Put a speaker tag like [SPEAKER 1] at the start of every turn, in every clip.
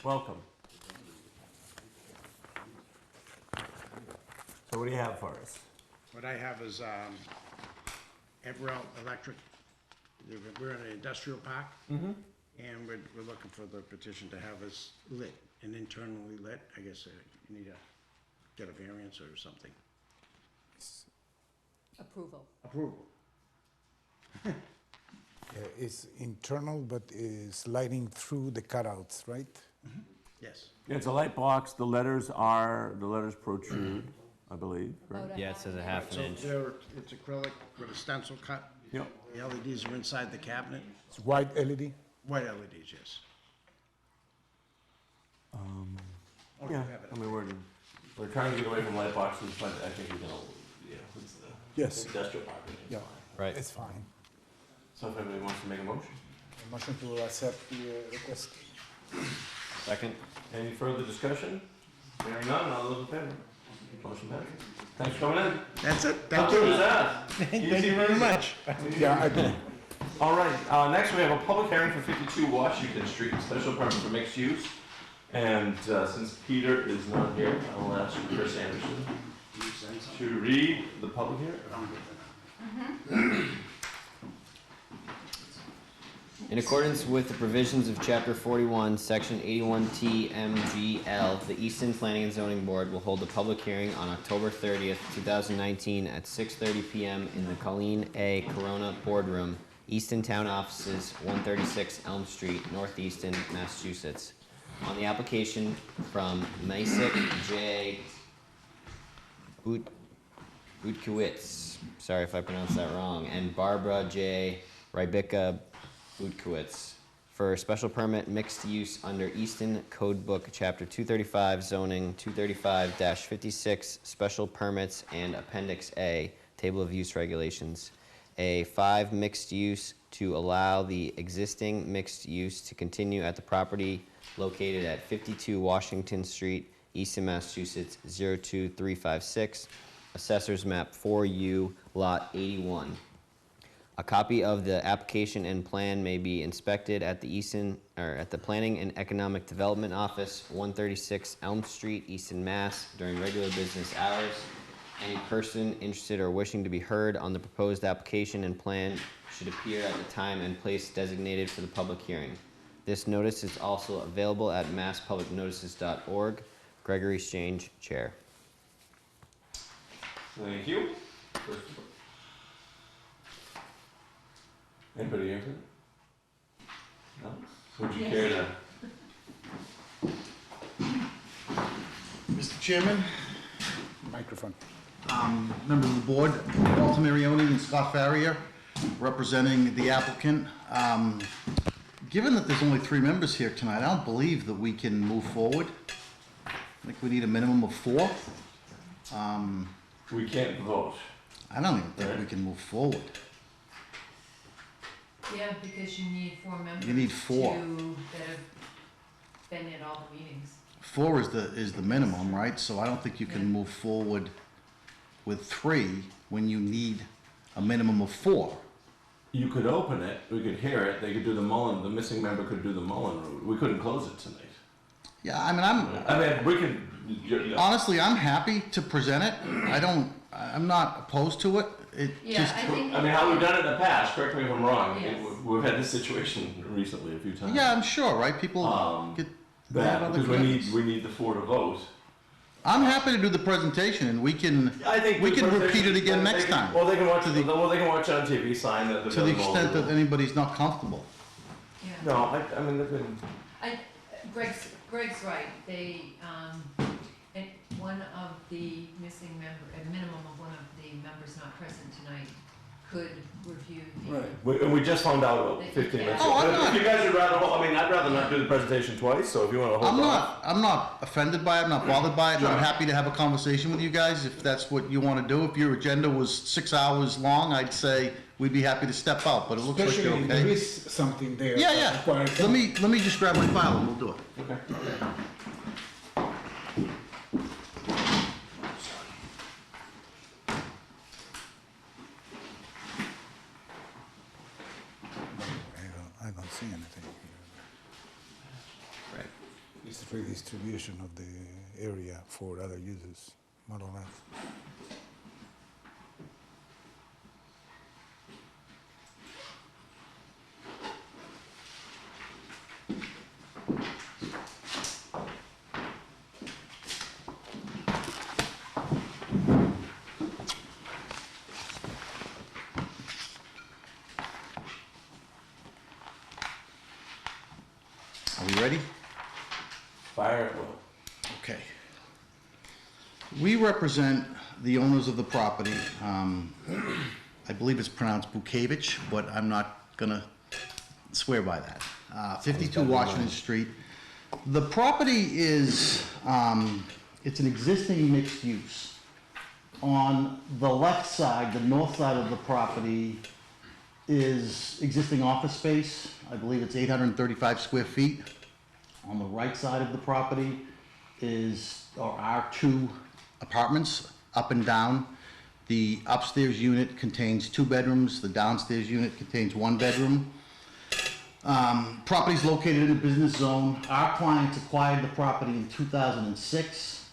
[SPEAKER 1] Welcome. So what do you have for us?
[SPEAKER 2] What I have is, Everell Electric, we're in an industrial park.
[SPEAKER 1] Mm-hmm.
[SPEAKER 2] And we're looking for the petition to have us lit, and internally lit. I guess you need to get a variance or something.
[SPEAKER 3] Approval.
[SPEAKER 2] Approval.
[SPEAKER 4] It's internal, but is lighting through the cutouts, right?
[SPEAKER 2] Yes.
[SPEAKER 1] Yeah, it's a light box. The letters protrude, I believe, right?
[SPEAKER 3] Yeah,
[SPEAKER 5] it says a half an
[SPEAKER 2] So
[SPEAKER 5] inch.
[SPEAKER 2] it's acrylic with a stencil cut.
[SPEAKER 1] Yep.
[SPEAKER 2] The LEDs are inside the cabinet.
[SPEAKER 4] It's white LED.
[SPEAKER 2] White LEDs, yes. Oh, you
[SPEAKER 1] Yeah,
[SPEAKER 2] have it.
[SPEAKER 1] I mean, we're trying to get away from light boxes, but I think we can, it's the
[SPEAKER 4] Yes.
[SPEAKER 1] industrial park. I think it's
[SPEAKER 4] Yeah.
[SPEAKER 1] fine.
[SPEAKER 5] Right.
[SPEAKER 4] It's fine.
[SPEAKER 1] So if anybody wants to make a motion?
[SPEAKER 4] Motion to accept the request.
[SPEAKER 5] Second?
[SPEAKER 1] Any further discussion? Hearing none, all those in favor? Motion passes. Thanks for coming in.
[SPEAKER 2] That's it.
[SPEAKER 1] How
[SPEAKER 2] Thank
[SPEAKER 1] good
[SPEAKER 2] you.
[SPEAKER 1] was that?
[SPEAKER 2] Thank you very much.
[SPEAKER 4] Yeah, I do.
[SPEAKER 1] All right, next we have a public hearing for 52 Washington Street, special permit for mixed use. And since Peter is not here, I will ask Chris Anderson to read the public hearing.
[SPEAKER 5] In accordance with the provisions of Chapter 41, Section 81T MGL, the Easton Planning and Zoning Board will hold a public hearing on October 30th, 2019 at 6:30 p.m. in the Colleen A. Corona Boardroom, Easton Town Offices, 136 Elm Street, North Easton, Massachusetts, on the application from Mysek J. Butkowitz, sorry if I pronounced that wrong, and Barbara J. Rybicka Butkowitz for special permit mixed use under Easton Code Book Chapter 235 zoning 235-56 special permits and Appendix A, Table of Use Regulations. A5 mixed use to allow the existing mixed use to continue at the property located at 52 Washington Street, Easton, Massachusetts 02356, Assessor's Map 4U, Lot 81. A copy of the application and plan may be inspected at the at the Planning and Economic Development Office, 136 Elm Street, Easton, Mass, during regular business hours. Any person interested or wishing to be heard on the proposed application and plan should appear at the time and place designated for the public hearing. This notice is also available at masspublicnotices.org. Gregory Strange, Chair.
[SPEAKER 1] Thank you. Anybody here? No? Would you care to?
[SPEAKER 6] Mr. Chairman,
[SPEAKER 4] Microphone.
[SPEAKER 6] members of the board, Walter Marioni and Scott Farrier, representing the applicant. Given that there's only 3 members here tonight, I don't believe that we can move forward. I think we need a minimum of 4.
[SPEAKER 1] We can't vote.
[SPEAKER 6] I don't even think we can move forward.
[SPEAKER 3] Yeah, because you need 4 members.
[SPEAKER 6] You need 4.
[SPEAKER 3] That have been at all the meetings.
[SPEAKER 6] 4 is the minimum, right? So I don't think you can move forward with 3 when you need a minimum of 4.
[SPEAKER 1] You could open it, we could hear it, they could do the Mullen, the missing member could do the Mullen route. We couldn't close it tonight.
[SPEAKER 6] Yeah, I mean,
[SPEAKER 1] We could,
[SPEAKER 6] honestly, I'm happy to present it. I'm not opposed to it. It
[SPEAKER 3] Yeah,
[SPEAKER 6] just,
[SPEAKER 3] I think.
[SPEAKER 1] I mean, how we've done it in the past, correct me if I'm wrong,
[SPEAKER 3] Yes.
[SPEAKER 1] we've had this situation recently a few times.
[SPEAKER 6] yeah, I'm sure, right? People get they have other
[SPEAKER 1] Because
[SPEAKER 6] commitments.
[SPEAKER 1] we need the 4 to vote.
[SPEAKER 6] I'm happy to do the presentation, and we can
[SPEAKER 1] I think
[SPEAKER 6] we
[SPEAKER 1] the
[SPEAKER 6] can repeat
[SPEAKER 1] presentation-
[SPEAKER 6] it again next time.
[SPEAKER 1] Well, they can watch
[SPEAKER 6] To the-
[SPEAKER 1] well, they can watch it on TV, sign that.
[SPEAKER 6] to the extent that anybody's not comfortable.
[SPEAKER 3] Yeah.
[SPEAKER 1] No, I mean, they've been,
[SPEAKER 3] Greg's right. They, and one of the missing member, a minimum of one of the members not present tonight could review the.
[SPEAKER 1] and we just found out 15 minutes ago.
[SPEAKER 6] Oh, I'm
[SPEAKER 1] If
[SPEAKER 6] not-
[SPEAKER 1] you guys would rather, I mean, I'd rather not do the presentation twice, so if you want to hold off.
[SPEAKER 6] I'm not offended by it. I'm not bothered by it. And I'm
[SPEAKER 1] Sure.
[SPEAKER 6] happy to have a conversation with you guys if that's what you want to do. If your agenda was 6 hours long, I'd say we'd be happy to step out. But it looks like
[SPEAKER 4] Especially
[SPEAKER 6] you're
[SPEAKER 4] if there
[SPEAKER 6] okay.
[SPEAKER 4] is something there.
[SPEAKER 6] Yeah,
[SPEAKER 4] that
[SPEAKER 6] yeah.
[SPEAKER 4] requires-
[SPEAKER 6] Let me just grab my file and we'll do it.
[SPEAKER 1] Okay.
[SPEAKER 4] I don't see anything.
[SPEAKER 5] Right.
[SPEAKER 4] It's redistribution of the area for other users, more or less.
[SPEAKER 6] Are we ready?
[SPEAKER 1] Fire at will.
[SPEAKER 6] Okay. We represent the owners of the property. I believe it's pronounced Bukevich, but I'm not gonna swear by that. 52 Washington Street. The property is, it's an existing mixed use. On the left side, the north side of the property is existing office space. I believe it's 835 square feet. On the right side of the property are two apartments, up and down. The upstairs unit contains 2 bedrooms, the downstairs unit contains 1 bedroom. Property's located in a business zone. Our clients acquired the property in 2006,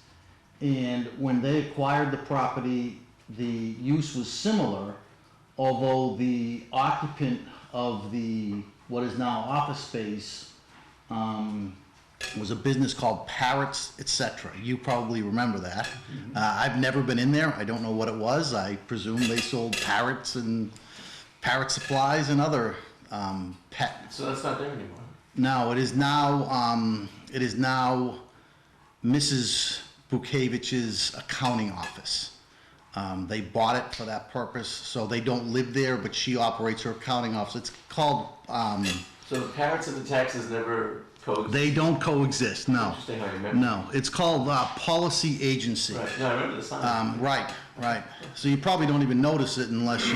[SPEAKER 6] and when they acquired the property, the use was similar, although the occupant of what is now office space was a business called Parrots, etc. You probably remember that. I've never been in there. I don't know what it was. I presume they sold parrots and parrot supplies and other pet.
[SPEAKER 1] So that's not there anymore.
[SPEAKER 6] No, it is now Mrs. Bukevich's accounting office. They bought it for that purpose, so they don't live there, but she operates her accounting office. It's called,
[SPEAKER 1] So the parrots and the taxes never coexist?
[SPEAKER 6] they don't coexist, no.
[SPEAKER 1] Interesting how you remember.
[SPEAKER 6] No, it's called Policy Agency.
[SPEAKER 1] Right, no, I remember the sign.
[SPEAKER 6] Right. So you probably don't even notice it unless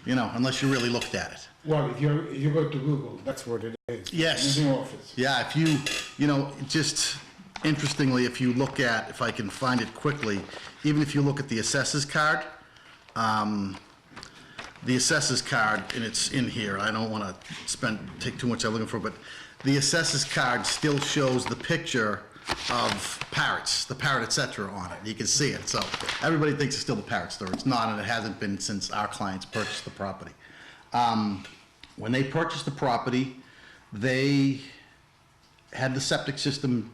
[SPEAKER 6] unless you really looked at it.
[SPEAKER 4] Well, if you go to Google, that's what it is.
[SPEAKER 6] Yes.
[SPEAKER 4] In the office.
[SPEAKER 6] Yeah, if just interestingly, if I can find it quickly, even if you look at the assessor's card, and it's in here, I don't want to take too much time looking for it, but the assessor's card still shows the picture of parrots, the parrot, etc. on it. You can see it, so everybody thinks it's still the parrot store. It's not, and it hasn't been since our clients purchased the property. When they purchased the property, they had the septic system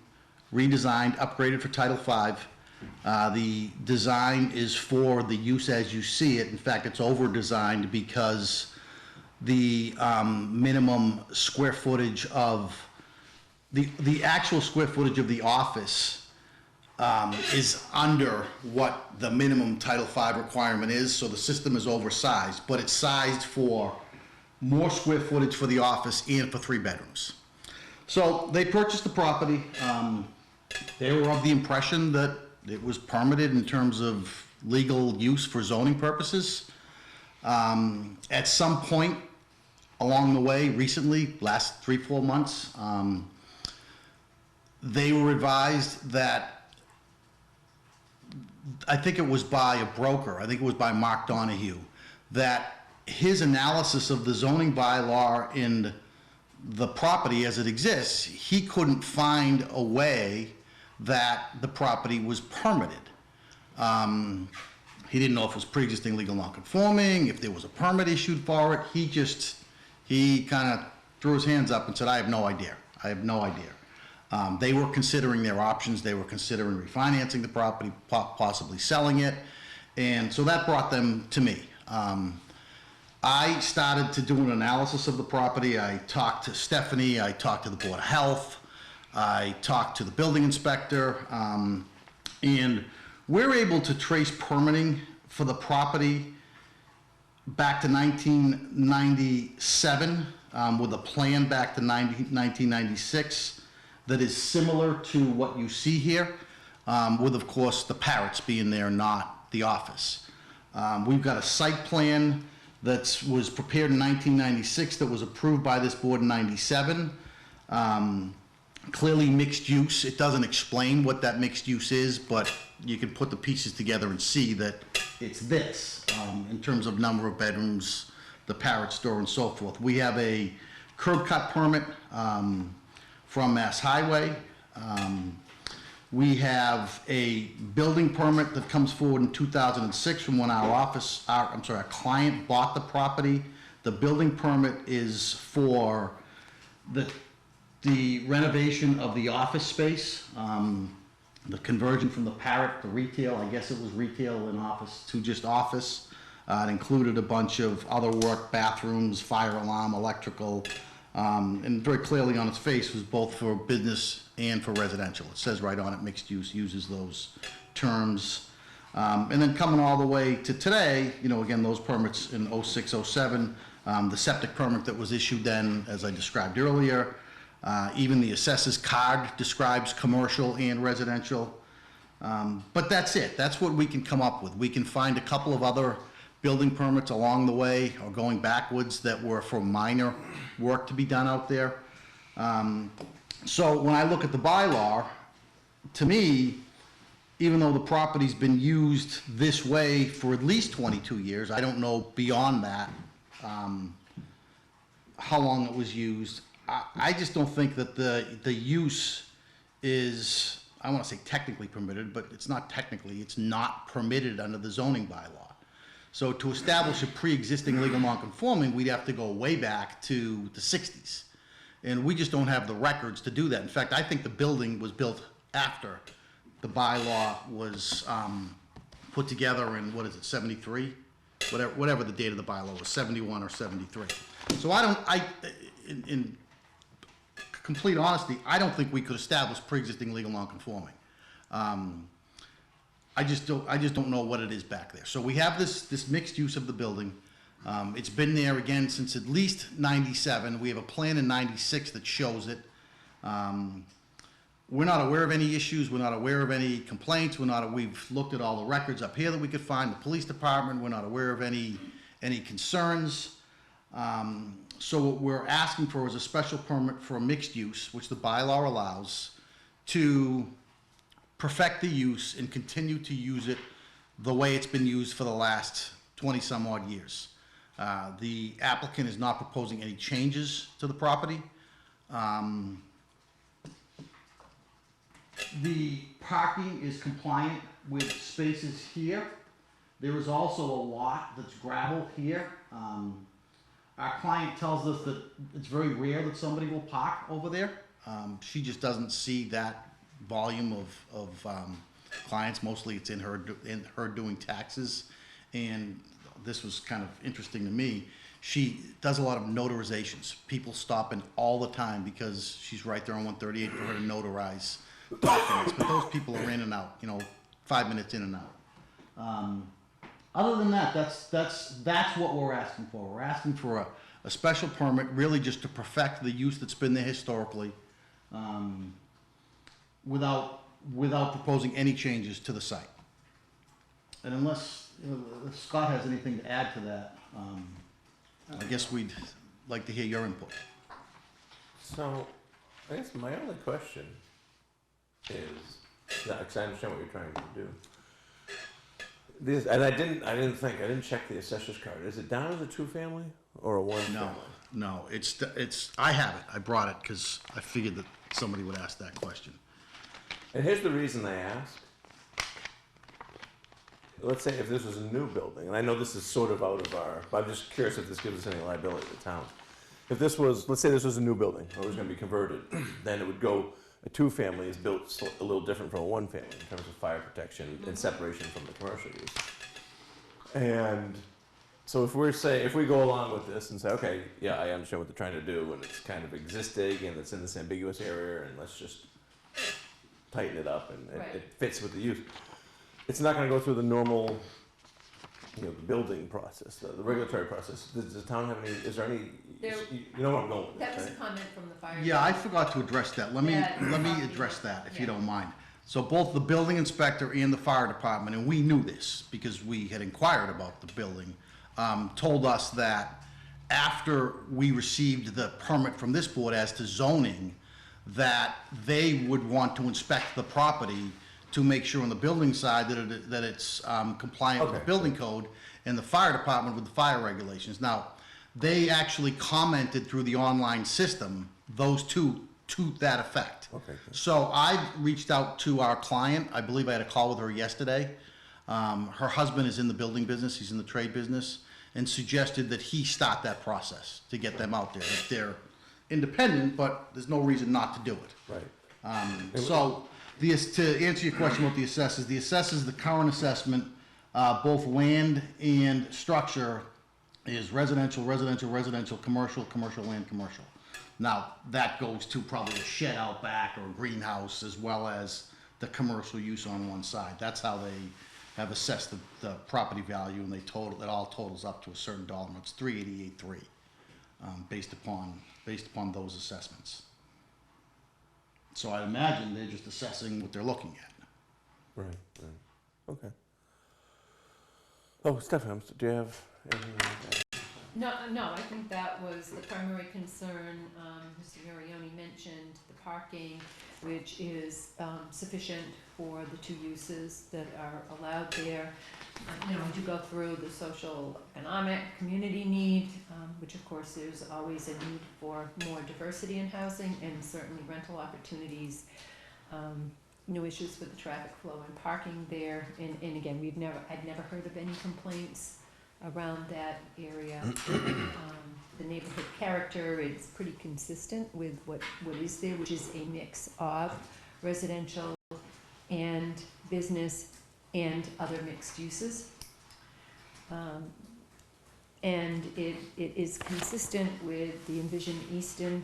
[SPEAKER 6] redesigned, upgraded for Title V. The design is for the use as you see it. In fact, it's over-designed because the minimum square footage of the actual square footage of the office is under what the minimum Title V requirement is, so the system is oversized, but it's sized for more square footage for the office and for 3 bedrooms. So they purchased the property. They were of the impression that it was permitted in terms of legal use for zoning purposes. At some point along the way, recently, last 3-4 months, they were advised that, I think it was by a broker, I think it was by Mark Donahue, that his analysis of the zoning bylaw in the property as it exists, he couldn't find a way that the property was permitted. He didn't know if it was pre-existing legal non-conforming, if there was a permit issued for it. He kind of threw his hands up and said, I have no idea. They were considering their options. They were considering refinancing the property, possibly selling it. And so that brought them to me. I started to do an analysis of the property. I talked to Stephanie, I talked to the Board of Health, I talked to the building inspector, and we're able to trace permitting for the property back to 1997, with a plan back to 1996 that is similar to what you see here, with, of course, the parrots being there, not the office. We've got a site plan that was prepared in 1996 that was approved by this board in 97. Clearly mixed use. It doesn't explain what that mixed use is, but you can put the pieces together and see that it's this, in terms of number of bedrooms, the parrot store and so forth. We have a curb cut permit from Mass Highway. We have a building permit that comes forward in 2006 from when our client bought the property. The building permit is for the renovation of the office space, the conversion from the Parrot to retail. I guess it was retail and office to just office. It included a bunch of other work, bathrooms, fire alarm, electrical, and very clearly on its face was both for business and for residential. It says right on it, mixed use, uses those terms. And then coming all the way to today, you know, again, those permits in 06, 07, the septic permit that was issued then, as I described earlier, even the assessor's card describes commercial and residential. But that's it. That's what we can come up with. We can find a couple of other building permits along the way or going backwards that were for minor work to be done out there. So when I look at the bylaw, to me, even though the property's been used this way for at least 22 years, I don't know beyond that how long it was used. I just don't think that the use is, I want to say technically permitted, but it's not technically, it's not permitted under the zoning bylaw. So to establish a pre-existing legal non-conforming, we'd have to go way back to the 60s. And we just don't have the records to do that. In fact, I think the building was built after the bylaw was put together in, what is it, 73? Whatever the date of the bylaw was, 71 or 73. So in complete honesty, I don't think we could establish pre-existing legal non-conforming. I just don't know what it is back there. So we have this mixed use of the building. It's been there again since at least 97. We have a plan in 96 that shows it. We're not aware of any issues. We're not aware of any complaints. We've looked at all the records up here that we could find. The police department, we're not aware of any concerns. So what we're asking for is a special permit for a mixed use, which the bylaw allows, to perfect the use and continue to use it the way it's been used for the last 20 some odd years. The applicant is not proposing any changes to the property. The parking is compliant with spaces here. There is also a lot that's gravel here. Our client tells us that it's very rare that somebody will park over there. She just doesn't see that volume of clients. Mostly it's in her doing taxes. And this was kind of interesting to me. She does a lot of notarizations. People stop in all the time because she's right there on 138 for her to notarize documents. But those people are in and out, 5 minutes in and out. Other than that, that's what we're asking for. We're asking for a special permit, really just to perfect the use that's been there historically, without proposing any changes to the site. And unless if Scott has anything to add to that, I guess we'd like to hear your input.
[SPEAKER 1] So, I guess my only question is, because I understand what you're trying to do. And I didn't check the assessor's card. Is it down as a two-family or a one-family?
[SPEAKER 6] No, I have it. I brought it because I figured that somebody would ask that question.
[SPEAKER 1] And here's the reason I ask. Let's say if this was a new building, and I know this is sort of out of our, but I'm just curious if this gives us any liability to the town. If this was, let's say this was a new building, or it was going to be converted, then it would go, a two-family is built a little different from a one-family in terms of fire protection and separation from the commercial use. And so if we go along with this and say, okay, yeah, I understand what they're trying to do, and it's kind of existing, and it's in this ambiguous area, and let's just tighten it up, and it fits with the use. It's not going to go through the normal, the building process, the regulatory process. Does the town have any? Is there any? You know where I'm going with
[SPEAKER 3] That
[SPEAKER 1] this,
[SPEAKER 3] was a
[SPEAKER 1] right?
[SPEAKER 3] comment from the fire.
[SPEAKER 6] Yeah, I forgot to address that. Let me address that, if you don't mind. So both the building inspector and the fire department, and we knew this because we had inquired about the building, told us that after we received the permit from this board as to zoning, that they would want to inspect the property to make sure on the building side that it's compliant with the building code, and the fire department with the fire regulations. Now, they actually commented through the online system, those two, to that effect.
[SPEAKER 7] Okay.
[SPEAKER 6] So I reached out to our client. I believe I had a call with her yesterday. Her husband is in the building business. He's in the trade business, and suggested that he start that process to get them out there. That they're independent, but there's no reason not to do it.
[SPEAKER 7] Right.
[SPEAKER 6] So, to answer your question about the assessors, the current assessment, both land and structure is residential, commercial, and commercial. Now, that goes to probably a shed out back or a greenhouse, as well as the commercial use on one side. That's how they have assessed the property value, and it all totals up to a certain dollar amount. It's 388.3, based upon those assessments. So I imagine they're just assessing what they're looking at.
[SPEAKER 7] Right. Okay. Oh, Stefan, do you have anything like that?
[SPEAKER 3] No, I think that was the primary concern. Mr. Marioni mentioned the parking, which is sufficient for the two uses that are allowed there. We do go through the social, economic, community need, which of course there's always a need for more diversity in housing and certainly rental opportunities. No issues with the traffic flow and parking there. And again, I'd never heard of any complaints around that area. The neighborhood character, it's pretty consistent with what is there, which is a mix of residential and business and other mixed uses. And it is consistent with the envisioned Easton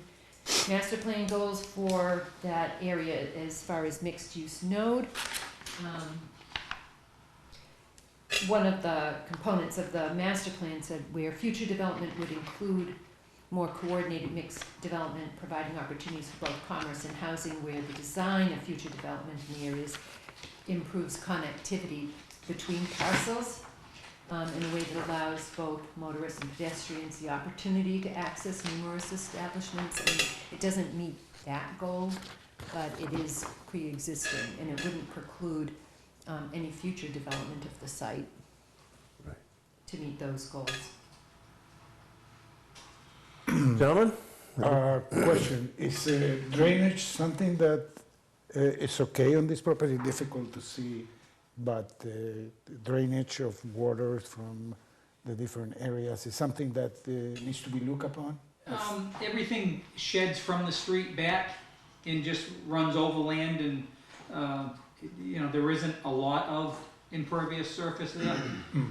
[SPEAKER 3] master plan goals for that area as far as mixed use node. One of the components of the master plan said where future development would include more coordinated mixed development, providing opportunities for both commerce and housing, where the design of future development in the areas improves connectivity between parcels in a way that allows both motorists and pedestrians the opportunity to access numerous establishments. And it doesn't meet that goal, but it is pre-existing, and it wouldn't preclude any future development of the site
[SPEAKER 7] Right.
[SPEAKER 3] to meet those goals.
[SPEAKER 7] Gentlemen?
[SPEAKER 4] Question, is drainage something that is okay on this property? Difficult to see, but drainage of water from the different areas is something that needs to be looked upon?
[SPEAKER 8] Everything sheds from the street back and just runs over land, and there isn't a lot of impervious surface there,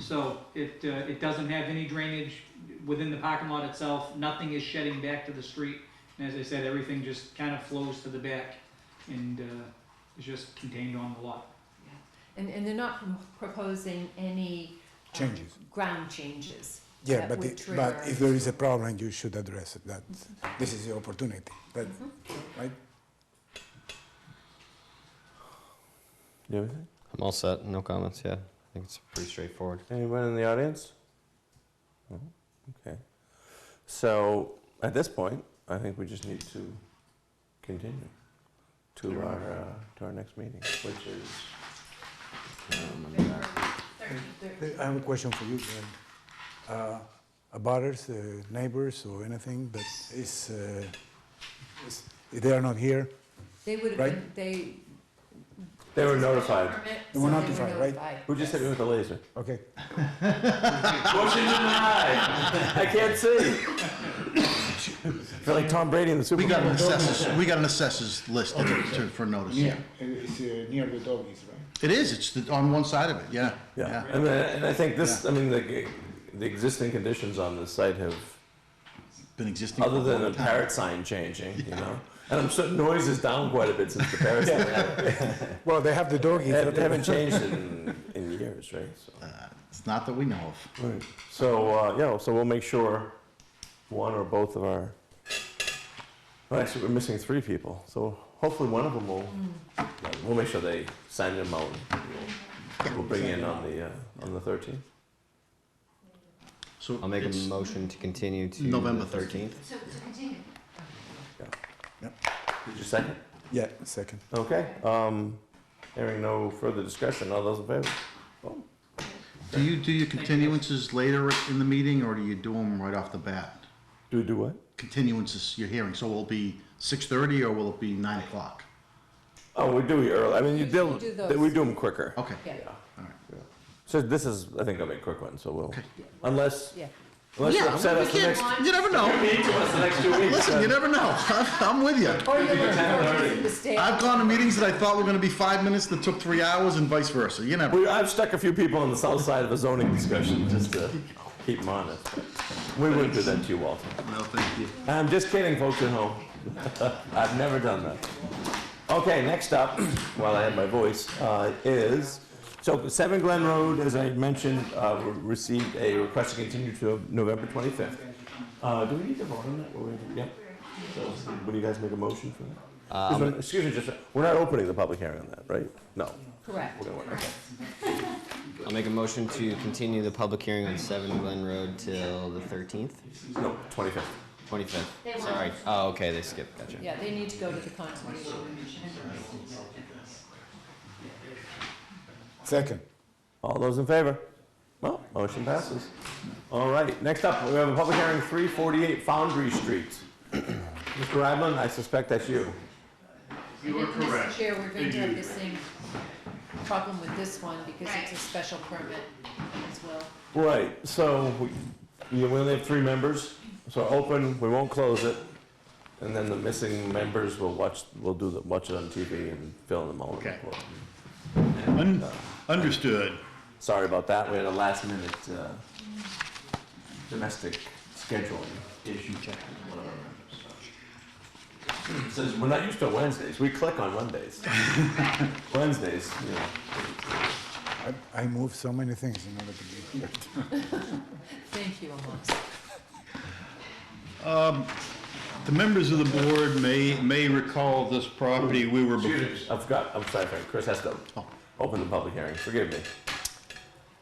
[SPEAKER 8] so it doesn't have any drainage within the parking lot itself. Nothing is shedding back to the street, and as I said, everything just kind of flows to the back and is just contained on the lot.
[SPEAKER 3] And they're not proposing any
[SPEAKER 4] Changes.
[SPEAKER 3] ground changes.
[SPEAKER 4] Yeah,
[SPEAKER 3] that
[SPEAKER 4] but,
[SPEAKER 3] would trigger-
[SPEAKER 4] but if there is a problem, you should address it. This is the opportunity, right?
[SPEAKER 7] You have anything?
[SPEAKER 5] I'm all set, no comments, yeah. I think it's pretty straightforward.
[SPEAKER 7] Anyone in the audience? No? Okay. So, at this point, I think we just need to continue to our next meeting, which is...
[SPEAKER 4] I have a question for you, Glenn. Abutters, neighbors, or anything that is, they are not here?
[SPEAKER 3] They would have
[SPEAKER 4] Right.
[SPEAKER 3] been,
[SPEAKER 7] They were notified.
[SPEAKER 4] They were notified, right?
[SPEAKER 7] Who just hit me with a laser?
[SPEAKER 4] Okay.
[SPEAKER 1] Motion denied.
[SPEAKER 7] I can't see. Feel like Tom Brady in the Super
[SPEAKER 6] We
[SPEAKER 7] Bowl.
[SPEAKER 6] got an assessors list for notice.
[SPEAKER 4] Yeah, it's near the doggies, right?
[SPEAKER 6] It is, it's on one side of it, yeah.
[SPEAKER 7] Yeah, and I think this, I mean, the existing conditions on this site have,
[SPEAKER 6] Been existing for a
[SPEAKER 7] other than
[SPEAKER 6] long
[SPEAKER 7] the
[SPEAKER 6] time.
[SPEAKER 7] parrot sign changing, you know? And I'm sure noise is down quite a bit since the parrot sign.
[SPEAKER 4] Well, they have the doggies.
[SPEAKER 7] They haven't changed in years, right? So,
[SPEAKER 6] It's not that we know of.
[SPEAKER 7] right. So, so we'll make sure one or both of our, well, actually, we're missing 3 people, so hopefully one of them we'll make sure they sign them out. We'll bring in on the 13th.
[SPEAKER 6] So
[SPEAKER 5] I'll make a
[SPEAKER 6] it's
[SPEAKER 5] motion to continue to
[SPEAKER 6] November
[SPEAKER 5] the 13th.
[SPEAKER 3] So continue.
[SPEAKER 7] Did you second?
[SPEAKER 4] Yeah, second.
[SPEAKER 7] Okay, hearing no further discussion, all those in favor? Boom.
[SPEAKER 6] Do you do your continuances later in the meeting, or do you do them right off the bat?
[SPEAKER 7] Do what?
[SPEAKER 6] Continuances, your hearing, so will it be 6:30 or will it be 9 o'clock?
[SPEAKER 7] Oh, we do it early. I mean,
[SPEAKER 3] Usually do those.
[SPEAKER 7] we do them quicker.
[SPEAKER 6] Okay.
[SPEAKER 3] Yeah,
[SPEAKER 7] So this is, I think, gonna be a quick one, so we'll,
[SPEAKER 6] Okay.
[SPEAKER 7] unless
[SPEAKER 3] yeah.
[SPEAKER 7] you're
[SPEAKER 6] Yeah,
[SPEAKER 7] upset
[SPEAKER 6] we
[SPEAKER 7] us the
[SPEAKER 6] can't-
[SPEAKER 7] next,
[SPEAKER 6] You never know.
[SPEAKER 1] Meet to us the next 2 weeks.
[SPEAKER 6] Listen, you never know. I'm with you.
[SPEAKER 3] Or you're looking forward to stay.
[SPEAKER 6] I've gone to meetings that I thought were gonna be 5 minutes that took 3 hours and vice versa. You never.
[SPEAKER 7] I've stuck a few people on the south side of a zoning discussion just to keep them honest. We wouldn't do that to you, Walter.
[SPEAKER 6] No, thank you.
[SPEAKER 7] I'm just kidding, folks at home. I've never done that. Okay, next up, while I have my voice, is, so 7 Glen Road, as I mentioned, received a request to continue to November 25th. Do we need to vote on that? Yeah. So, would you guys make a motion for that? Excuse me, just, we're not opening the public hearing on that, right? No.
[SPEAKER 3] Correct.
[SPEAKER 7] We're gonna, okay.
[SPEAKER 5] I'll make a motion to continue the public hearing on 7 Glen Road till the 13th?
[SPEAKER 7] No, 25th.
[SPEAKER 5] 25th, sorry. Oh, okay, they skipped, gotcha.
[SPEAKER 3] Yeah, they need to go to the conservation.
[SPEAKER 4] Second.
[SPEAKER 7] All those in favor? Well, motion passes. All right, next up, we have a public hearing, 348 Foundry Street. Mr. Gravlin, I suspect that's you.
[SPEAKER 3] You are correct. Mr. Chair, we're going to have the same problem with this one because it's a special permit as well.
[SPEAKER 7] Right, so we only have 3 members, so open, we won't close it, and then the missing members will watch it on TV and fill in them all.
[SPEAKER 9] Okay. Un- Understood.
[SPEAKER 7] Sorry about that, we had a last minute domestic scheduling issue. It says we're not used to Wednesdays, we click on Mondays. Wednesdays, you know.
[SPEAKER 4] I move so many things in order to be here.
[SPEAKER 3] Thank you, Amos.
[SPEAKER 9] The members of the board may recall this property. We were before.
[SPEAKER 7] Excuse me, I'm sorry, Frank. Chris has to open the public hearing, forgive me.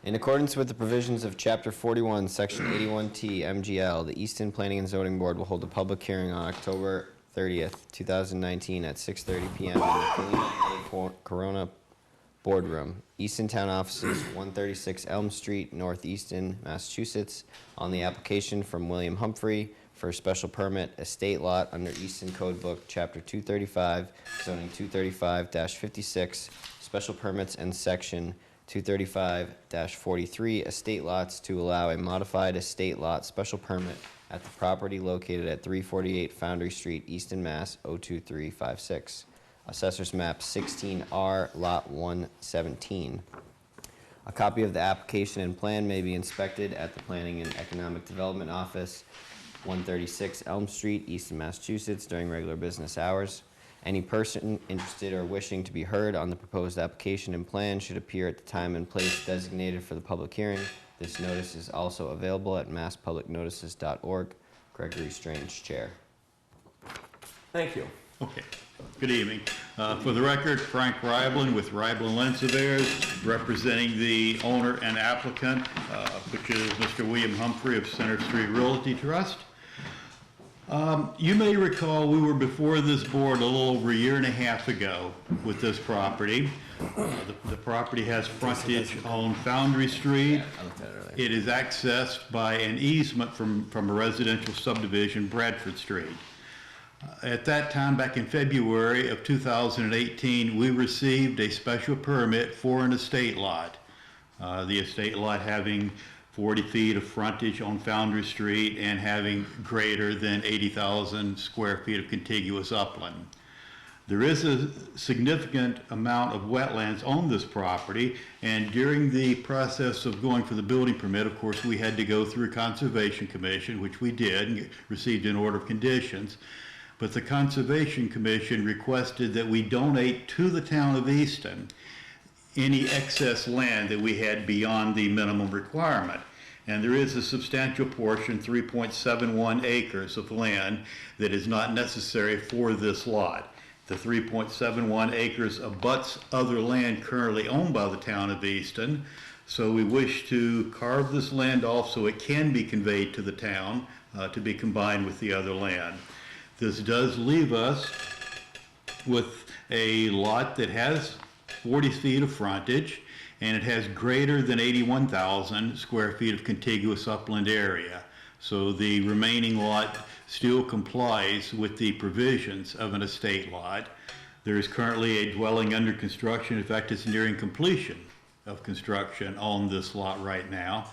[SPEAKER 5] In accordance with the provisions of Chapter 41, Section 81T MGL, the Easton Planning and Zoning Board will hold a public hearing on October 30th, 2019 at 6:30 p.m. in the Colleen A. Corona Boardroom, Easton Town Offices, 136 Elm Street, North Easton, Massachusetts, on the application from William Humphrey for a special permit estate lot under Easton Code Book, Chapter 235, zoning 235-56, special permits and Section 235-43 estate lots to allow a modified estate lot special permit at the property located at 348 Foundry Street, Easton, Mass. 02356. Assessors Map 16R, Lot 117. A copy of the application and plan may be inspected at the Planning and Economic Development Office, 136 Elm Street, Easton, Massachusetts, during regular business hours. Any person interested or wishing to be heard on the proposed application and plan should appear at the time and place designated for the public hearing. This notice is also available at masspublicnotices.org. Gregory Strange, Chair.
[SPEAKER 7] Thank you.
[SPEAKER 9] Okay. Good evening. For the record, Frank Gravlin with Gravlin Land Surveyors, representing the owner and applicant, which is Mr. William Humphrey of Center Street Realty Trust. You may recall we were before this board a little over a year and a half ago with this property. The property has frontage on Foundry Street.
[SPEAKER 5] I looked at it earlier.
[SPEAKER 9] It is accessed by an easement from a residential subdivision, Bradford Street. At that time, back in February of 2018, we received a special permit for an estate lot. The estate lot having 40 feet of frontage on Foundry Street and having greater than 80,000 square feet of contiguous upland. There is a significant amount of wetlands on this property, and during the process of going for the building permit, of course, we had to go through Conservation Commission, which we did, and received an order of conditions. But the Conservation Commission requested that we donate to the town of Easton any excess land that we had beyond the minimum requirement. And there is a substantial portion, 3.71 acres of land, that is not necessary for this lot. The 3.71 acres abuts other land currently owned by the town of Easton. So we wish to carve this land off so it can be conveyed to the town to be combined with the other land. This does leave us with a lot that has 40 feet of frontage, and it has greater than 81,000 square feet of contiguous upland area. So the remaining lot still complies with the provisions of an estate lot. There is currently a dwelling under construction. In fact, it's nearing completion of construction on this lot right now.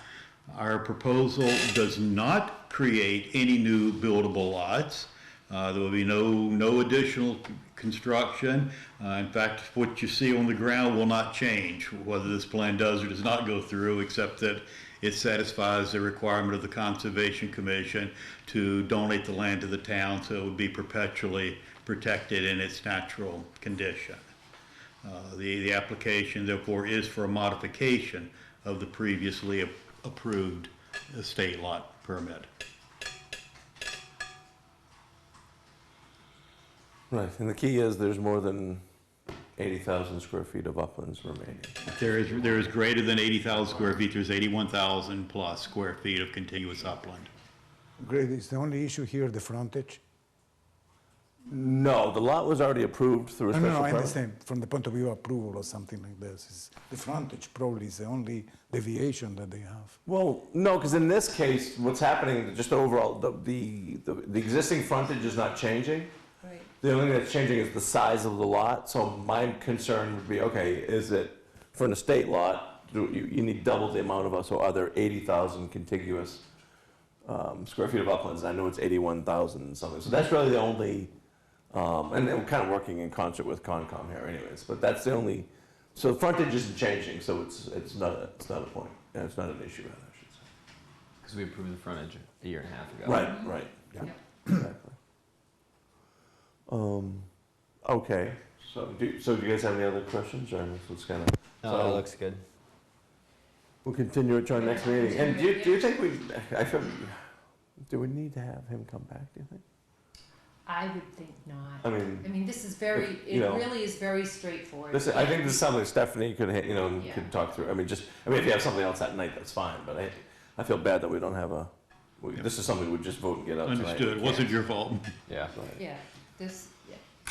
[SPEAKER 9] Our proposal does not create any new buildable lots. There will be no additional construction. In fact, what you see on the ground will not change, whether this plan does or does not go through, except that it satisfies the requirement of the Conservation Commission to donate the land to the town so it would be perpetually protected in its natural condition. The application, therefore, is for a modification of the previously approved estate lot permit.
[SPEAKER 7] Right, and the key is there's more than 80,000 square feet of uplands remaining.
[SPEAKER 9] There is greater than 80,000 square feet, there's 81,000 plus square feet of continuous upland.
[SPEAKER 4] Great, is the only issue here the frontage?
[SPEAKER 7] No, the lot was already approved through a
[SPEAKER 4] No,
[SPEAKER 7] special
[SPEAKER 4] no, I
[SPEAKER 7] permit.
[SPEAKER 4] understand, from the point of view of approval or something like this, the frontage probably is the only deviation that they have.
[SPEAKER 7] Well, no, because in this case, what's happening, just overall, the existing frontage is not changing.
[SPEAKER 3] Right.
[SPEAKER 7] The only thing that's changing is the size of the lot, so my concern would be, okay, is it, for an estate lot, you need double the amount of, so are there 80,000 contiguous square feet of uplands? I know it's 81,000 and something, so that's really the only, and we're kind of working in concert with Concom here anyways, but that's the only, so the frontage isn't changing, so it's not a point, and it's not an issue, rather, I should say.
[SPEAKER 5] Because we approved the frontage a year and a half ago.
[SPEAKER 7] Right,
[SPEAKER 4] Yeah.
[SPEAKER 7] exactly. Okay, so do you guys have any other questions, or let's kind of,
[SPEAKER 5] No, it looks good.
[SPEAKER 7] we'll continue it to our next meeting. And do you think I feel, do we need to have him come back, do you think?
[SPEAKER 3] I would think not.
[SPEAKER 7] I mean,
[SPEAKER 3] This is very,
[SPEAKER 7] if,
[SPEAKER 3] it
[SPEAKER 7] you know,
[SPEAKER 3] really is very straightforward.
[SPEAKER 7] I think this is something Stephanie could,
[SPEAKER 3] Yeah.
[SPEAKER 7] could talk through. I mean, if you have something else that night, that's fine, but I feel bad that we don't have this is something we would just vote and get out tonight.
[SPEAKER 9] Understood, it wasn't your fault.
[SPEAKER 5] Yeah.
[SPEAKER 7] Right.
[SPEAKER 3] Yeah, yeah.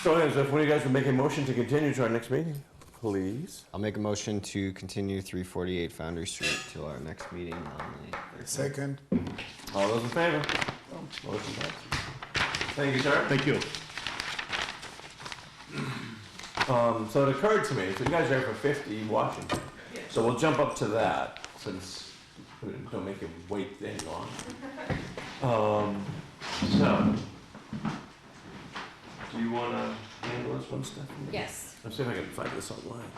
[SPEAKER 7] So anyways, if one of you guys would make a motion to continue to our next meeting, please.
[SPEAKER 5] I'll make a motion to continue 348 Foundry Street till our next meeting on the
[SPEAKER 4] Second,
[SPEAKER 7] All those in favor? Motion passed. Thank you, sir.
[SPEAKER 9] Thank you.
[SPEAKER 7] So it occurred to me, so you guys are here for 50 Washington. So we'll jump up to that, since we don't make him wait any longer. So, do you want to handle this one, Stephanie?
[SPEAKER 3] Yes.
[SPEAKER 7] Let's see if I can find this online.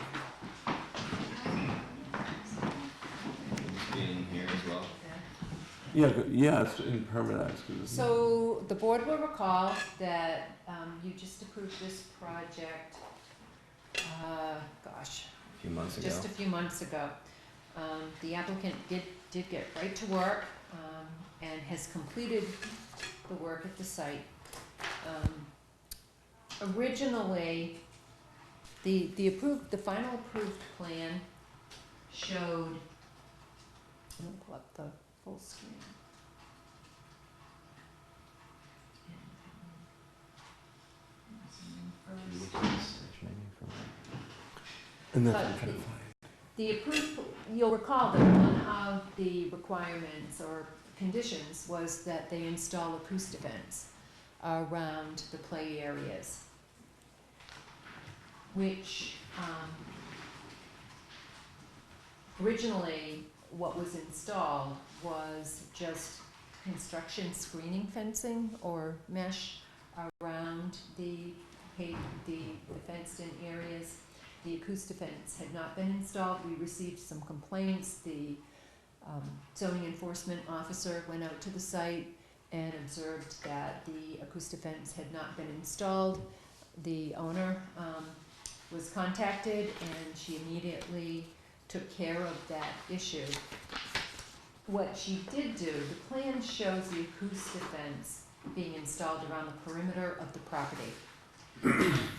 [SPEAKER 5] meeting here as well.
[SPEAKER 7] Yeah, it's in permanent.
[SPEAKER 3] So the board will recall that you just approved this project, gosh,
[SPEAKER 5] A few months ago.
[SPEAKER 3] just a few months ago. The applicant did get right to work and has completed the work at the site. Originally, the final approved plan showed, let me pull up the full screen.
[SPEAKER 7] And that's
[SPEAKER 3] But
[SPEAKER 7] what I'm trying to find.
[SPEAKER 3] The approved, you'll recall that one of the requirements or conditions was that they install acoustic vents around the play areas, which originally what was installed was just construction screening fencing or mesh around the fenced-in areas. The acoustic fence had not been installed. We received some complaints. The zoning enforcement officer went out to the site and observed that the acoustic fence had not been installed. The owner was contacted and she immediately took care of that issue. What she did do, the plan shows the acoustic fence being installed around the perimeter of the property.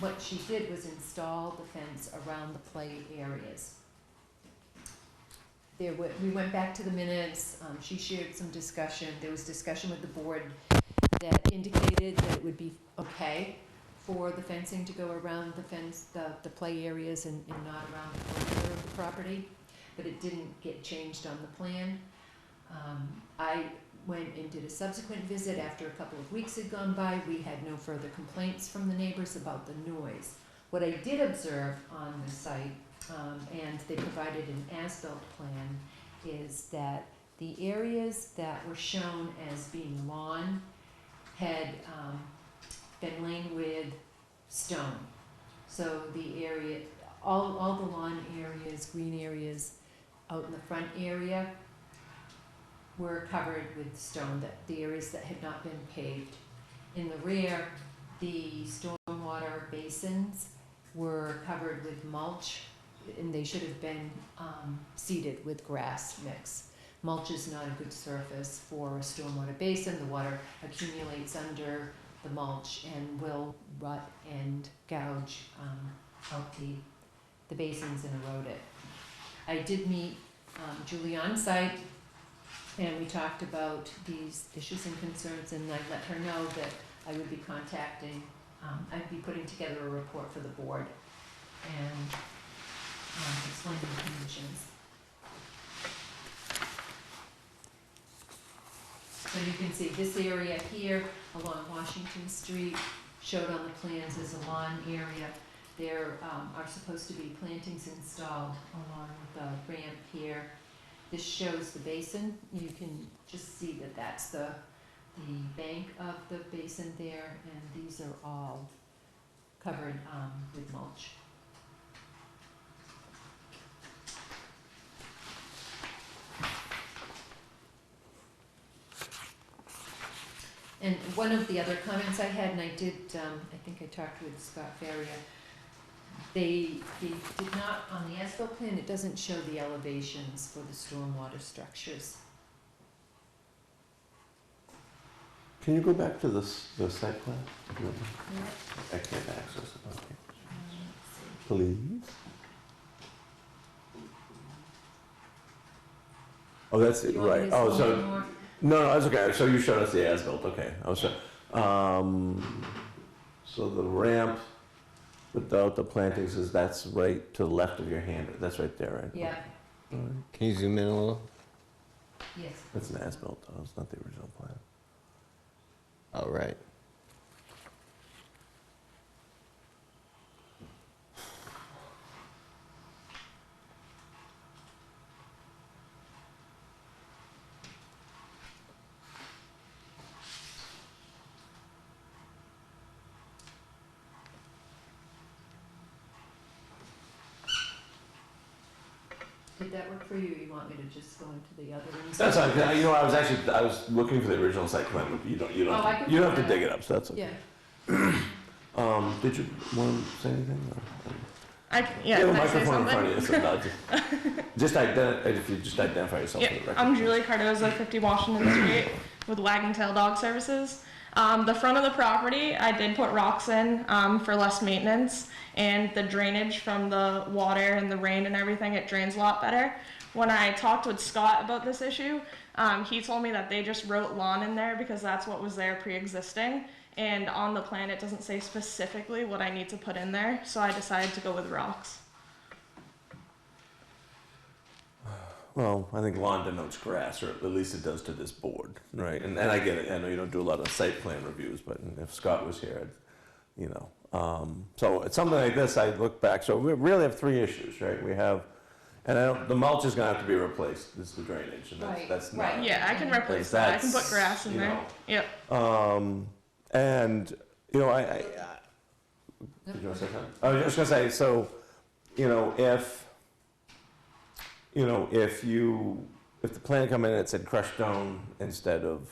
[SPEAKER 3] What she did was install the fence around the play areas. We went back to the minutes, she shared some discussion, there was discussion with the board that indicated that it would be okay for the fencing to go around the play areas and not around the perimeter of the property, but it didn't get changed on the plan. I went and did a subsequent visit after a couple of weeks had gone by. We had no further complaints from the neighbors about the noise. What I did observe on the site, and they provided an as-built plan, is that the areas that were shown as being lawn had been laid with stone. So the area, all the lawn areas, green areas out in the front area were covered with stone, that the areas that had not been paved. In the rear, the stormwater basins were covered with mulch, and they should have been seeded with grass mix. Mulch is not a good surface for a stormwater basin. The water accumulates under the mulch and will rot and gouge out the basins and erode it. I did meet Julie on site, and we talked about these issues and concerns, and I let her know that I would be contacting, I'd be putting together a report for the board and explaining the conditions. So you can see this area here along Washington Street, showed on the plans as a lawn area. There are supposed to be plantings installed along the ramp here. This shows the basin. You can just see that that's the bank of the basin there, and these are all covered with mulch. And one of the other comments I had, and I did, I think I talked with Scott Farrier, they did not, on the as-built plan, it doesn't show the elevations for the stormwater structures.
[SPEAKER 7] Can you go back to the site plan? I can't access it. Okay. Please. Oh, that's it,
[SPEAKER 3] You want me
[SPEAKER 7] right.
[SPEAKER 3] to
[SPEAKER 7] Oh,
[SPEAKER 3] zoom
[SPEAKER 7] so,
[SPEAKER 3] in more?
[SPEAKER 7] no, that's okay. So you showed us the as-built, okay. I was, so the ramp without the plantings is, that's right to the left of your hand. That's right there, right?
[SPEAKER 3] Yeah,
[SPEAKER 7] All right.
[SPEAKER 5] Can you zoom in a little?
[SPEAKER 3] yes.
[SPEAKER 7] That's an as-built, though. It's not the original plan.
[SPEAKER 5] Oh, right.
[SPEAKER 3] Did that work for you, or you want me to just go into the other ones?
[SPEAKER 7] That's fine. You know, I was looking for the original site plan, but you don't
[SPEAKER 3] Oh, I
[SPEAKER 7] have
[SPEAKER 3] can
[SPEAKER 7] to, you don't
[SPEAKER 3] do
[SPEAKER 7] have to
[SPEAKER 3] that.
[SPEAKER 7] dig it up, so that's okay.
[SPEAKER 3] Yeah,
[SPEAKER 7] Did you want to say anything?
[SPEAKER 10] Yeah,
[SPEAKER 7] You have a
[SPEAKER 10] can I say
[SPEAKER 7] microphone in front
[SPEAKER 10] something?
[SPEAKER 7] of you, so no, if you just identify yourself for the
[SPEAKER 10] Yeah,
[SPEAKER 7] record.
[SPEAKER 10] I'm Julie Cardoza, 50 Washington Street with Wagging Tail Dog Services. The front of the property, I did put rocks in for less maintenance, and the drainage from the water and the rain and everything, it drains a lot better. When I talked with Scott about this issue, he told me that they just wrote lawn in there because that's what was there pre-existing, and on the plan it doesn't say specifically what I need to put in there, so I decided to go with rocks.
[SPEAKER 7] Well, I think lawn denotes grass, or at least it does to this board, right? And I get it. I know you don't do a lot of site plan reviews, but if Scott was here, you know. So it's something like this. I look back. So we really have three issues, right? We have, and the mulch is going to have to be replaced. This is the drainage, and
[SPEAKER 3] Right,
[SPEAKER 7] that's not.
[SPEAKER 3] right.
[SPEAKER 10] Yeah, I can replace that. I can put grass in
[SPEAKER 7] you
[SPEAKER 10] there.
[SPEAKER 7] know,
[SPEAKER 10] Yep.
[SPEAKER 7] And you know, did you want to say something? I was just going to say, so, you know, if the plan come in and it said crushed stone instead of,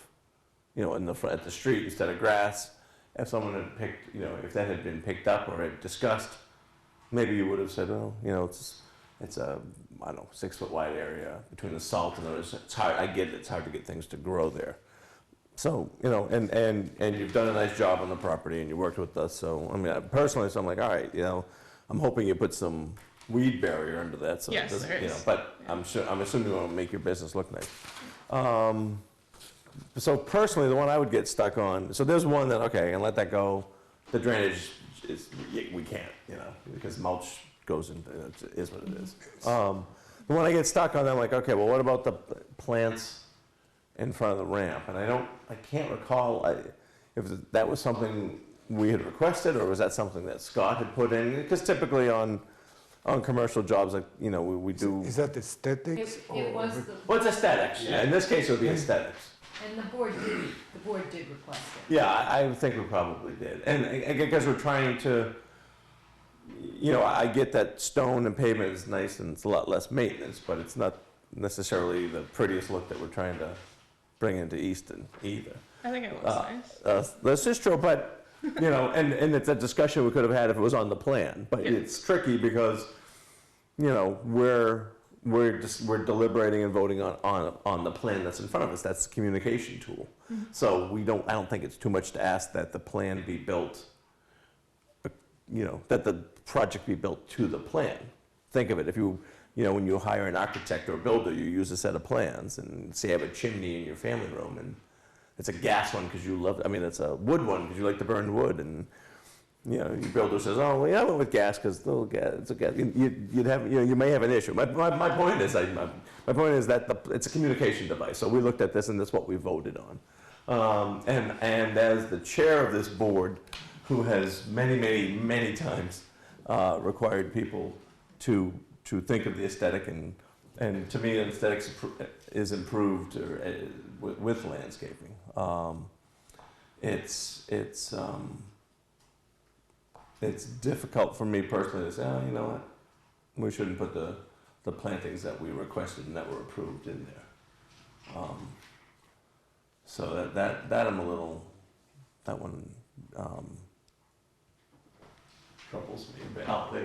[SPEAKER 7] you know, in the front at the street instead of grass, if someone had picked, you know, if that had been picked up or had discussed, maybe you would have said, oh, you know, it's a, I don't know, 6 foot wide area between the salt and others. It's hard. I get it. It's hard to get things to grow there. So, you know, and you've done a nice job on the property and you worked with us. So, I mean, personally, so I'm like, all right, you know, I'm hoping you put some weed barrier under that. So
[SPEAKER 10] Yes,
[SPEAKER 7] it doesn't,
[SPEAKER 10] there
[SPEAKER 7] you know,
[SPEAKER 10] is.
[SPEAKER 7] but I'm assuming you want to make your business look nice. So personally, the one I would get stuck on, so there's one that, okay, and let that go. The drainage is, we can't, you know, because mulch goes into, it is what it is. The one I get stuck on, I'm like, okay, well, what about the plants in front of the ramp? And I can't recall if that was something we had requested, or was that something that Scott had put in? Because typically on commercial jobs, like, you know, we do,
[SPEAKER 4] Is that aesthetics?
[SPEAKER 3] It was the.
[SPEAKER 7] well, it's aesthetics, yeah, in this case it would be aesthetics.
[SPEAKER 3] And the board did request it.
[SPEAKER 7] Yeah, I think we probably did, and because we're trying to, you know, I get that stone and pavement is nice and it's a lot less maintenance, but it's not necessarily the prettiest look that we're trying to bring into Easton either.
[SPEAKER 10] I think it looks nice.
[SPEAKER 7] That's just true, but, you know, and it's a discussion we could have had if it was on the plan, but it's tricky because, you know, we're deliberating and voting on the plan that's in front of us. That's the communication tool. So I don't think it's too much to ask that the plan be built, you know, that the project be built to the plan. Think of it, if you know, when you hire an architect or a builder, you use a set of plans, and say you have a chimney in your family room, and it's a gas one because you love, I mean, it's a wood one because you like to burn wood, and, you know, your builder says, oh, well, yeah, I went with gas because it's a gas. You'd have, you know, you may have an issue. My point is, my point is that it's a communication device. So we looked at this, and that's what we voted on. And as the chair of this board, who has many times required people to think of the aesthetic, and to me, aesthetics is improved with landscaping. It's difficult for me personally to say, oh, you know what, we shouldn't put the plantings that we requested and that were approved in there. So that I'm a little, that one troubles me a bit. Oh, there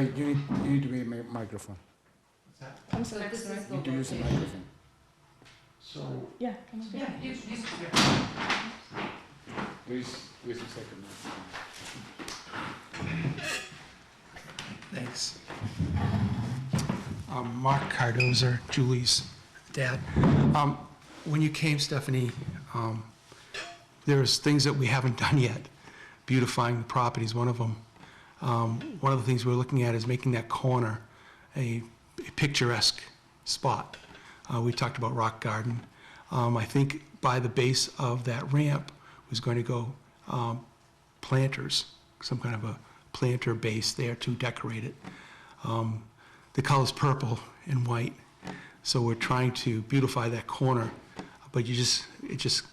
[SPEAKER 7] you go.
[SPEAKER 4] You need to be a microphone.
[SPEAKER 10] Come
[SPEAKER 3] So
[SPEAKER 10] sit next
[SPEAKER 3] this
[SPEAKER 10] to me.
[SPEAKER 3] is
[SPEAKER 4] You need to use a
[SPEAKER 3] location.
[SPEAKER 4] microphone.
[SPEAKER 7] So,
[SPEAKER 10] Yeah, come on.
[SPEAKER 3] Yeah, you.
[SPEAKER 4] Where's the second
[SPEAKER 11] Thanks. Mark Cardoza, Julie's dad. When you came, Stephanie, there's things that we haven't done yet. Beautifying the properties, one of them. One of the things we're looking at is making that corner a picturesque spot. We talked about rock garden. I think by the base of that ramp was going to go planters, some kind of a planter base there to decorate it. The color's purple and white, so we're trying to beautify that corner, but it just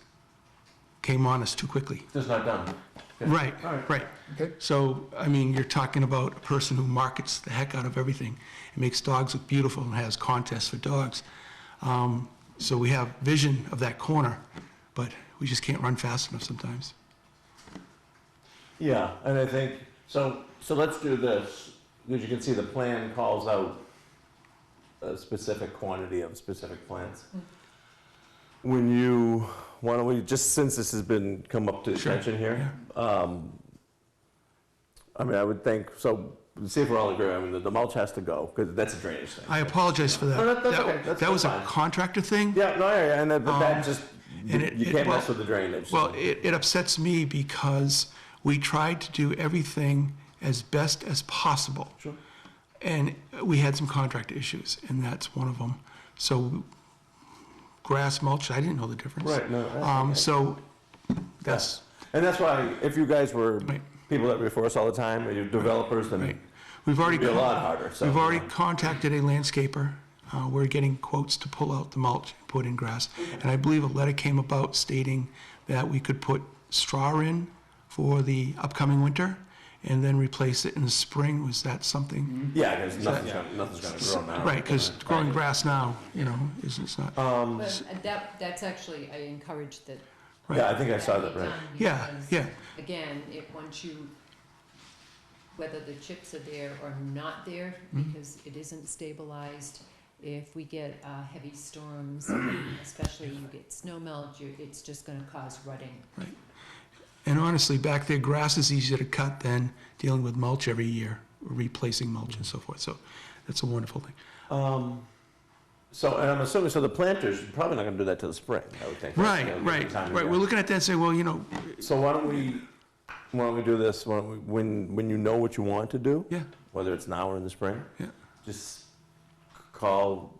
[SPEAKER 11] came on us too quickly.
[SPEAKER 7] it's not done. Okay.
[SPEAKER 11] Right,
[SPEAKER 7] All right.
[SPEAKER 11] right.
[SPEAKER 4] Okay.
[SPEAKER 11] So, I mean, you're talking about a person who markets the heck out of everything and makes dogs look beautiful and has contests for dogs. So we have vision of that corner, but we just can't run fast enough sometimes.
[SPEAKER 7] Yeah, and I think, so let's do this. As you can see, the plan calls out a specific quantity of specific plants. Why don't we, just since this has been come up to
[SPEAKER 11] Sure,
[SPEAKER 7] attention here, I mean, I would think, so, see if we're all agree, I mean, the mulch has to go, because that's a drainage thing.
[SPEAKER 11] I apologize for that.
[SPEAKER 7] No, that's okay.
[SPEAKER 11] That was a
[SPEAKER 7] fine.
[SPEAKER 11] contractor thing.
[SPEAKER 7] Yeah, no, yeah, and that just,
[SPEAKER 11] and
[SPEAKER 7] you can't mess with the drainage. so.
[SPEAKER 11] Well, it upsets me because we tried to do everything as best as possible.
[SPEAKER 7] Sure.
[SPEAKER 11] And we had some contract issues, and that's one of them. So grass mulch, I didn't know the difference.
[SPEAKER 7] Right, no, that's okay.
[SPEAKER 11] So that's,
[SPEAKER 7] And that's why, if you guys were
[SPEAKER 11] Right.
[SPEAKER 7] people that before us all the time, or you're developers, then
[SPEAKER 11] right. We've already,
[SPEAKER 7] it'd be a lot harder, so.
[SPEAKER 11] we've already contacted a landscaper. We're getting quotes to pull out the mulch and put in grass. And I believe a letter came about stating that we could put straw in for the upcoming winter and then replace it in the spring. Was that something?
[SPEAKER 7] Yeah, because nothing's gonna grow now.
[SPEAKER 11] Right, because growing grass now, you know, it's not.
[SPEAKER 3] But that's actually, I encourage that.
[SPEAKER 7] Yeah, I think I saw that,
[SPEAKER 3] be
[SPEAKER 7] right.
[SPEAKER 3] done
[SPEAKER 11] Yeah,
[SPEAKER 3] because,
[SPEAKER 11] yeah.
[SPEAKER 3] Again, once you, whether the chips are there or not there,
[SPEAKER 11] Mm-hmm.
[SPEAKER 3] because it isn't stabilized, if we get heavy storms, especially you get snow melt, it's just gonna cause rutting.
[SPEAKER 11] And honestly, back there, grass is easier to cut than dealing with mulch every year, replacing mulch and so forth. So that's a wonderful thing.
[SPEAKER 7] So, and I'm assuming, so the planters, you're probably not gonna do that till the spring, I would think.
[SPEAKER 11] Right,
[SPEAKER 7] You know,
[SPEAKER 11] right,
[SPEAKER 7] time of
[SPEAKER 11] right.
[SPEAKER 7] year.
[SPEAKER 11] We're looking at that and say, well, you know,
[SPEAKER 7] So why don't we do this, when you know what you want to do,
[SPEAKER 11] yeah,
[SPEAKER 7] whether it's now or in the spring,
[SPEAKER 11] yeah.
[SPEAKER 7] just call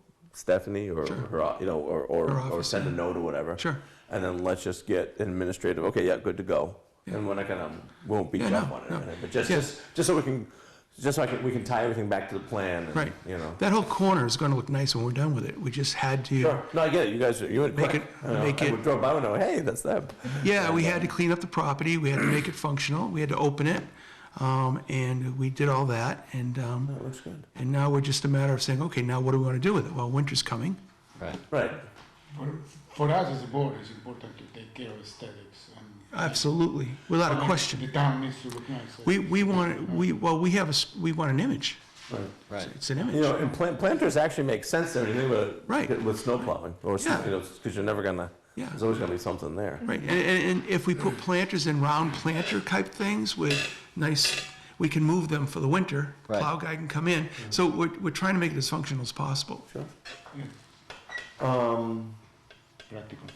[SPEAKER 7] Stephanie or
[SPEAKER 11] Sure.
[SPEAKER 7] her, you know,
[SPEAKER 11] Her
[SPEAKER 7] or
[SPEAKER 11] office,
[SPEAKER 7] send a
[SPEAKER 11] yeah.
[SPEAKER 7] note or whatever.
[SPEAKER 11] Sure.
[SPEAKER 7] And then let's just get an administrative, okay, yeah, good to go.
[SPEAKER 11] Yeah.
[SPEAKER 7] And we're not gonna, won't beat
[SPEAKER 11] Yeah,
[SPEAKER 7] you up
[SPEAKER 11] no,
[SPEAKER 7] on it,
[SPEAKER 11] no.
[SPEAKER 7] or anything, but just,
[SPEAKER 11] Yeah.
[SPEAKER 7] just so we can, just so we can tie everything back to the plan and,
[SPEAKER 11] Right.
[SPEAKER 7] you know.
[SPEAKER 11] That whole corner is gonna look nice when we're done with it. We just had to.
[SPEAKER 7] Sure, no, I get it, you guys, you went
[SPEAKER 11] Make
[SPEAKER 7] quick.
[SPEAKER 11] it-
[SPEAKER 7] You know,
[SPEAKER 11] make
[SPEAKER 7] I
[SPEAKER 11] it-
[SPEAKER 7] would drove by and go, hey, that's them.
[SPEAKER 11] Yeah, we
[SPEAKER 7] And,
[SPEAKER 11] had to clean up the property, we had to make it functional, we had to open it, and we did all that, and
[SPEAKER 7] That looks good.
[SPEAKER 11] now we're just a matter of saying, okay, now what do we want to do with it? Well, winter's coming.
[SPEAKER 5] Right.
[SPEAKER 7] Right,
[SPEAKER 4] For us as a board, it's important to take care of aesthetics and.
[SPEAKER 11] Absolutely, without a
[SPEAKER 4] The
[SPEAKER 11] question.
[SPEAKER 4] town needs to look nice.
[SPEAKER 11] We want, we want an image.
[SPEAKER 7] right.
[SPEAKER 5] Right.
[SPEAKER 11] It's an image.
[SPEAKER 7] You know, and planters actually make sense and everything, but
[SPEAKER 11] Right.
[SPEAKER 7] with snow plowing, or,
[SPEAKER 11] Yeah.
[SPEAKER 7] you know, because you're never gonna,
[SPEAKER 11] Yeah.
[SPEAKER 7] there's always gonna be something there.
[SPEAKER 11] Right, and if we put planters in round planter type things with nice, we can move them for the winter.
[SPEAKER 5] Right.
[SPEAKER 11] Plow guy can come in. So we're trying to make it as functional as possible.
[SPEAKER 7] Sure.
[SPEAKER 4] Practical.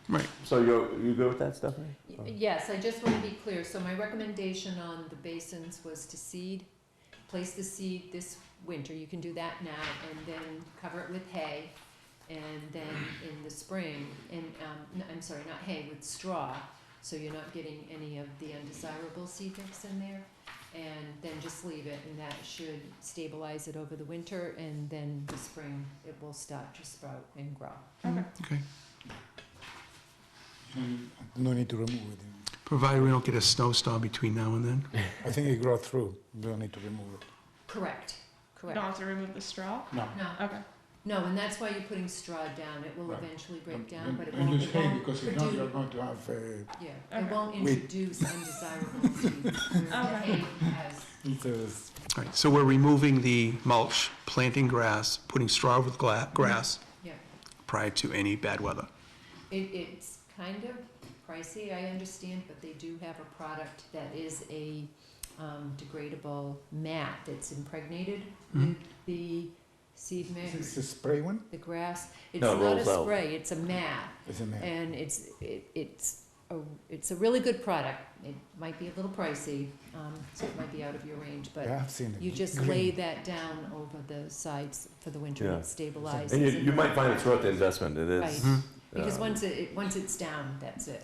[SPEAKER 11] Right.
[SPEAKER 7] So you good with that, Stephanie?
[SPEAKER 3] Yes, I just want to be clear, so my recommendation on the basins was to seed, place the seed this winter, you can do that now, and then cover it with hay, and then in the spring, I'm sorry, not hay, with straw, so you're not getting any of the undesirable seed mix in there, and then just leave it, and that should stabilize it over the winter, and then the spring, it will start to sprout and grow.
[SPEAKER 11] Okay.
[SPEAKER 4] No need to remove it.
[SPEAKER 11] Provided we don't get a snowstorm between now and then.
[SPEAKER 4] I think it grows through, don't need to remove it.
[SPEAKER 3] Correct,
[SPEAKER 10] You
[SPEAKER 3] correct.
[SPEAKER 10] don't have to remove the straw?
[SPEAKER 4] No.
[SPEAKER 3] No,
[SPEAKER 10] Okay.
[SPEAKER 3] no, and that's why you're putting straw down, it will
[SPEAKER 4] Right.
[SPEAKER 3] eventually break
[SPEAKER 4] And-
[SPEAKER 3] down, but it
[SPEAKER 4] and
[SPEAKER 3] won't,
[SPEAKER 4] use
[SPEAKER 3] it
[SPEAKER 4] hay,
[SPEAKER 3] won't
[SPEAKER 4] because if not, you're
[SPEAKER 3] produce,
[SPEAKER 4] going to have,
[SPEAKER 3] yeah, it
[SPEAKER 10] Okay.
[SPEAKER 3] won't
[SPEAKER 4] Wait.
[SPEAKER 3] introduce undesirable seeds, whereas the
[SPEAKER 10] Okay.
[SPEAKER 3] hay has,
[SPEAKER 11] All right, so we're removing the mulch, planting grass, putting straw with grass
[SPEAKER 3] yeah.
[SPEAKER 11] prior to any bad weather.
[SPEAKER 3] It's kind of pricey, I understand, but they do have a product that is a degradable mat that's impregnated with the seed
[SPEAKER 4] is
[SPEAKER 3] mix,
[SPEAKER 4] this a spray one?
[SPEAKER 3] the grass. It's
[SPEAKER 7] No, it
[SPEAKER 3] not a
[SPEAKER 7] rolls out.
[SPEAKER 3] spray, it's a mat,
[SPEAKER 4] Isn't it?
[SPEAKER 3] and it's a really good product. It might be a little pricey, so it might be out of your range, but
[SPEAKER 4] Yeah, I've seen it.
[SPEAKER 3] you just
[SPEAKER 4] Green.
[SPEAKER 3] lay that down over the sides for the winter, and
[SPEAKER 7] Yeah.
[SPEAKER 3] it stabilizes.
[SPEAKER 7] And you
[SPEAKER 3] and-
[SPEAKER 7] might find it's worth the investment, it
[SPEAKER 3] Right.
[SPEAKER 7] is.
[SPEAKER 3] Because once it's down, that's it.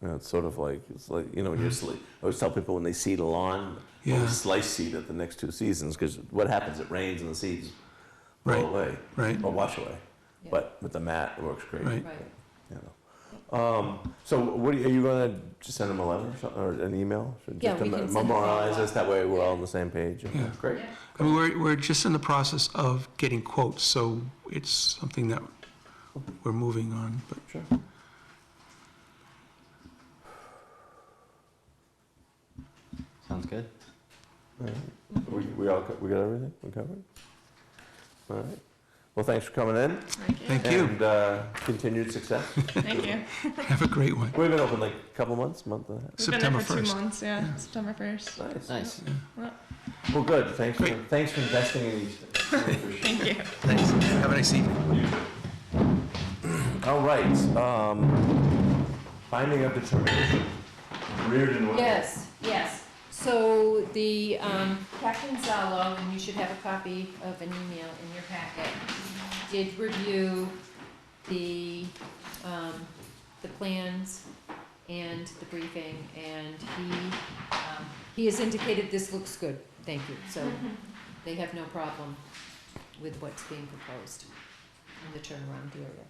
[SPEAKER 7] Yeah, it's sort of like, you know, when you're I always tell people when they seed a lawn,
[SPEAKER 11] Yeah.
[SPEAKER 7] always slice seed it the next 2 seasons, because what happens, it rains and the seeds
[SPEAKER 11] Right.
[SPEAKER 7] blow away,
[SPEAKER 11] Right.
[SPEAKER 7] or wash away.
[SPEAKER 3] Yeah.
[SPEAKER 7] But with the mat, it works great.
[SPEAKER 11] Right.
[SPEAKER 3] Right.
[SPEAKER 7] You know. So what, are you gonna just send them a letter or something, or an email?
[SPEAKER 3] Yeah,
[SPEAKER 7] Just to
[SPEAKER 3] we can send a
[SPEAKER 7] memorialize
[SPEAKER 3] follow-up.
[SPEAKER 7] this, that way we're all on the same page.
[SPEAKER 11] Yeah.
[SPEAKER 7] Great.
[SPEAKER 3] Yeah.
[SPEAKER 11] I mean, we're just in the process of getting quotes, so it's something that we're moving on, but.
[SPEAKER 7] Sure.
[SPEAKER 5] Sounds good.
[SPEAKER 7] All right. We got everything? We covered? All right. Well, thanks for coming in.
[SPEAKER 11] Thank you.
[SPEAKER 7] And continued success.
[SPEAKER 10] Thank you.
[SPEAKER 11] Have a great one.
[SPEAKER 7] We've been open like a couple months, month and a half.
[SPEAKER 10] We've been
[SPEAKER 11] September
[SPEAKER 10] there for
[SPEAKER 11] 1st.
[SPEAKER 10] 2 months, yeah, September 1st.
[SPEAKER 7] Nice.
[SPEAKER 5] Nice.
[SPEAKER 7] Well, good. Thanks
[SPEAKER 11] Great.
[SPEAKER 7] for investing in Easton. Really appreciate it.
[SPEAKER 10] Thank you.
[SPEAKER 11] Thanks. Have a nice evening.
[SPEAKER 7] All right. Finding of determination. Reardon. what-
[SPEAKER 3] Yes, yes. So the, Captain Zalo, and you should have a copy of an email in your packet, did review the plans and the briefing, and he has indicated this looks good, thank you. So they have no problem with what's being proposed in the turnaround area.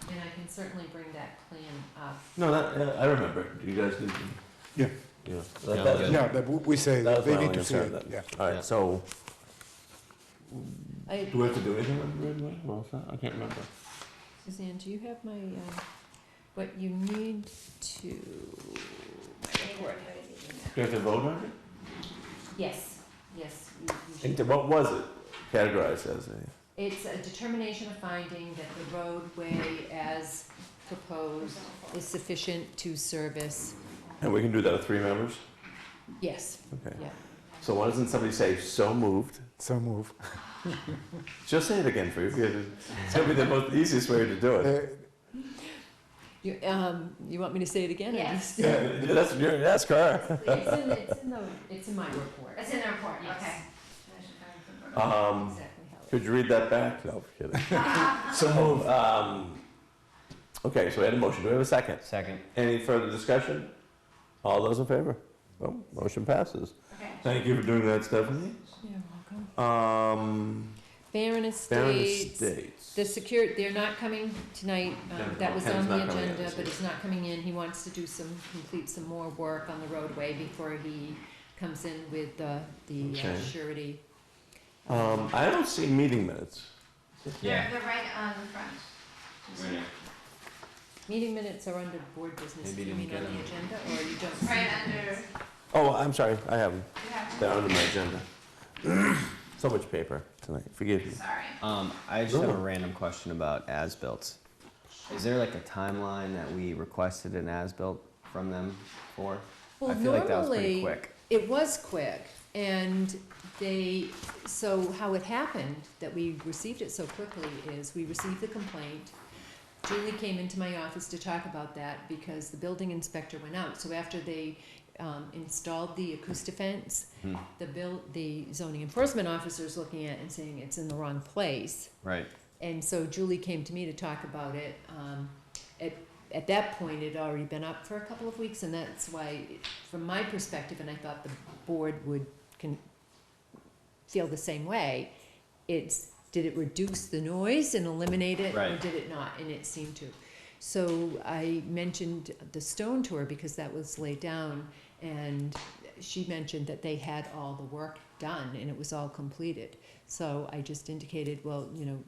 [SPEAKER 3] And I can certainly bring that plan up.
[SPEAKER 7] No, that, I remember. You guys did.
[SPEAKER 4] Yeah.
[SPEAKER 7] Yeah.
[SPEAKER 5] Yeah,
[SPEAKER 7] That-
[SPEAKER 5] good.
[SPEAKER 4] Yeah, we say
[SPEAKER 7] That was
[SPEAKER 4] they
[SPEAKER 7] my
[SPEAKER 4] need
[SPEAKER 7] only
[SPEAKER 4] to see
[SPEAKER 7] concern.
[SPEAKER 4] it, yeah.
[SPEAKER 7] All right.
[SPEAKER 5] Yeah.
[SPEAKER 7] So,
[SPEAKER 3] I,
[SPEAKER 7] do we have to do anything on the red one? Well, I can't remember.
[SPEAKER 3] Suzanne, do you have my, what you need to, my report.
[SPEAKER 7] Do we have to vote on it?
[SPEAKER 3] Yes, yes, you should.
[SPEAKER 7] And what was it categorized as a?
[SPEAKER 3] It's a determination of finding that the roadway as proposed is sufficient to service,
[SPEAKER 7] And we can do that with 3 members?
[SPEAKER 3] yes,
[SPEAKER 7] Okay.
[SPEAKER 3] yeah.
[SPEAKER 7] So why doesn't somebody say, so moved?
[SPEAKER 4] So move.
[SPEAKER 7] Just say it again for you. It's gonna be the most easiest way to do it.
[SPEAKER 3] You want me to say it again? or
[SPEAKER 12] Yes.
[SPEAKER 3] just-
[SPEAKER 7] Yeah, that's her.
[SPEAKER 3] It's in my report.
[SPEAKER 12] It's in the report,
[SPEAKER 3] Yes.
[SPEAKER 12] okay.
[SPEAKER 3] exactly how it
[SPEAKER 7] Could you read that back? No, kidding.
[SPEAKER 4] So move.
[SPEAKER 7] Okay, so we had a motion. Do we have a second?
[SPEAKER 5] Second.
[SPEAKER 7] Any further discussion? All those in favor? Oh, motion passes. Thank you for doing that, Stephanie.
[SPEAKER 3] You're welcome.
[SPEAKER 7] Variance
[SPEAKER 3] Estates,
[SPEAKER 7] Estates.
[SPEAKER 3] they're not coming tonight, that was
[SPEAKER 7] Ken's
[SPEAKER 3] on the
[SPEAKER 7] not coming in,
[SPEAKER 3] agenda,
[SPEAKER 7] I see.
[SPEAKER 3] but he's not coming in, he wants to do complete some more work on the roadway before he comes in with the
[SPEAKER 7] Okay.
[SPEAKER 3] surety.
[SPEAKER 7] I don't see meeting minutes.
[SPEAKER 5] Yeah.
[SPEAKER 12] They're right on the front.
[SPEAKER 3] Meeting minutes are under board business,
[SPEAKER 5] Maybe
[SPEAKER 3] do you
[SPEAKER 5] didn't
[SPEAKER 3] mean on
[SPEAKER 5] get
[SPEAKER 3] the
[SPEAKER 5] them.
[SPEAKER 3] agenda, or you don't see?
[SPEAKER 12] Right
[SPEAKER 3] them?
[SPEAKER 12] under,
[SPEAKER 7] Oh, I'm sorry, I have them.
[SPEAKER 12] you have,
[SPEAKER 7] They're under my agenda. So much paper tonight, forgive me.
[SPEAKER 12] sorry.
[SPEAKER 5] I just have a
[SPEAKER 7] Sure.
[SPEAKER 5] random question about as-built. Is there like a timeline that we requested an as-built from them for?
[SPEAKER 3] Well,
[SPEAKER 5] I feel like that was pretty
[SPEAKER 3] normally,
[SPEAKER 5] quick.
[SPEAKER 3] it was quick, and so how it happened that we received it so quickly is we received the complaint. Julie came into my office to talk about that because the building inspector went out. So after they installed the acoustic fence, the zoning enforcement officer's looking at it and saying it's in the wrong place.
[SPEAKER 5] Right.
[SPEAKER 3] And so Julie came to me to talk about it. At that point, it had already been up for a couple of weeks, and that's why, from my perspective, and I thought the board would feel the same way, did it reduce the noise and eliminate it, or
[SPEAKER 5] Right.
[SPEAKER 3] did it not? And it seemed to. So I mentioned the stone to her because that was laid down, and she mentioned that they had all the work done and it was all completed. So I just indicated, well, you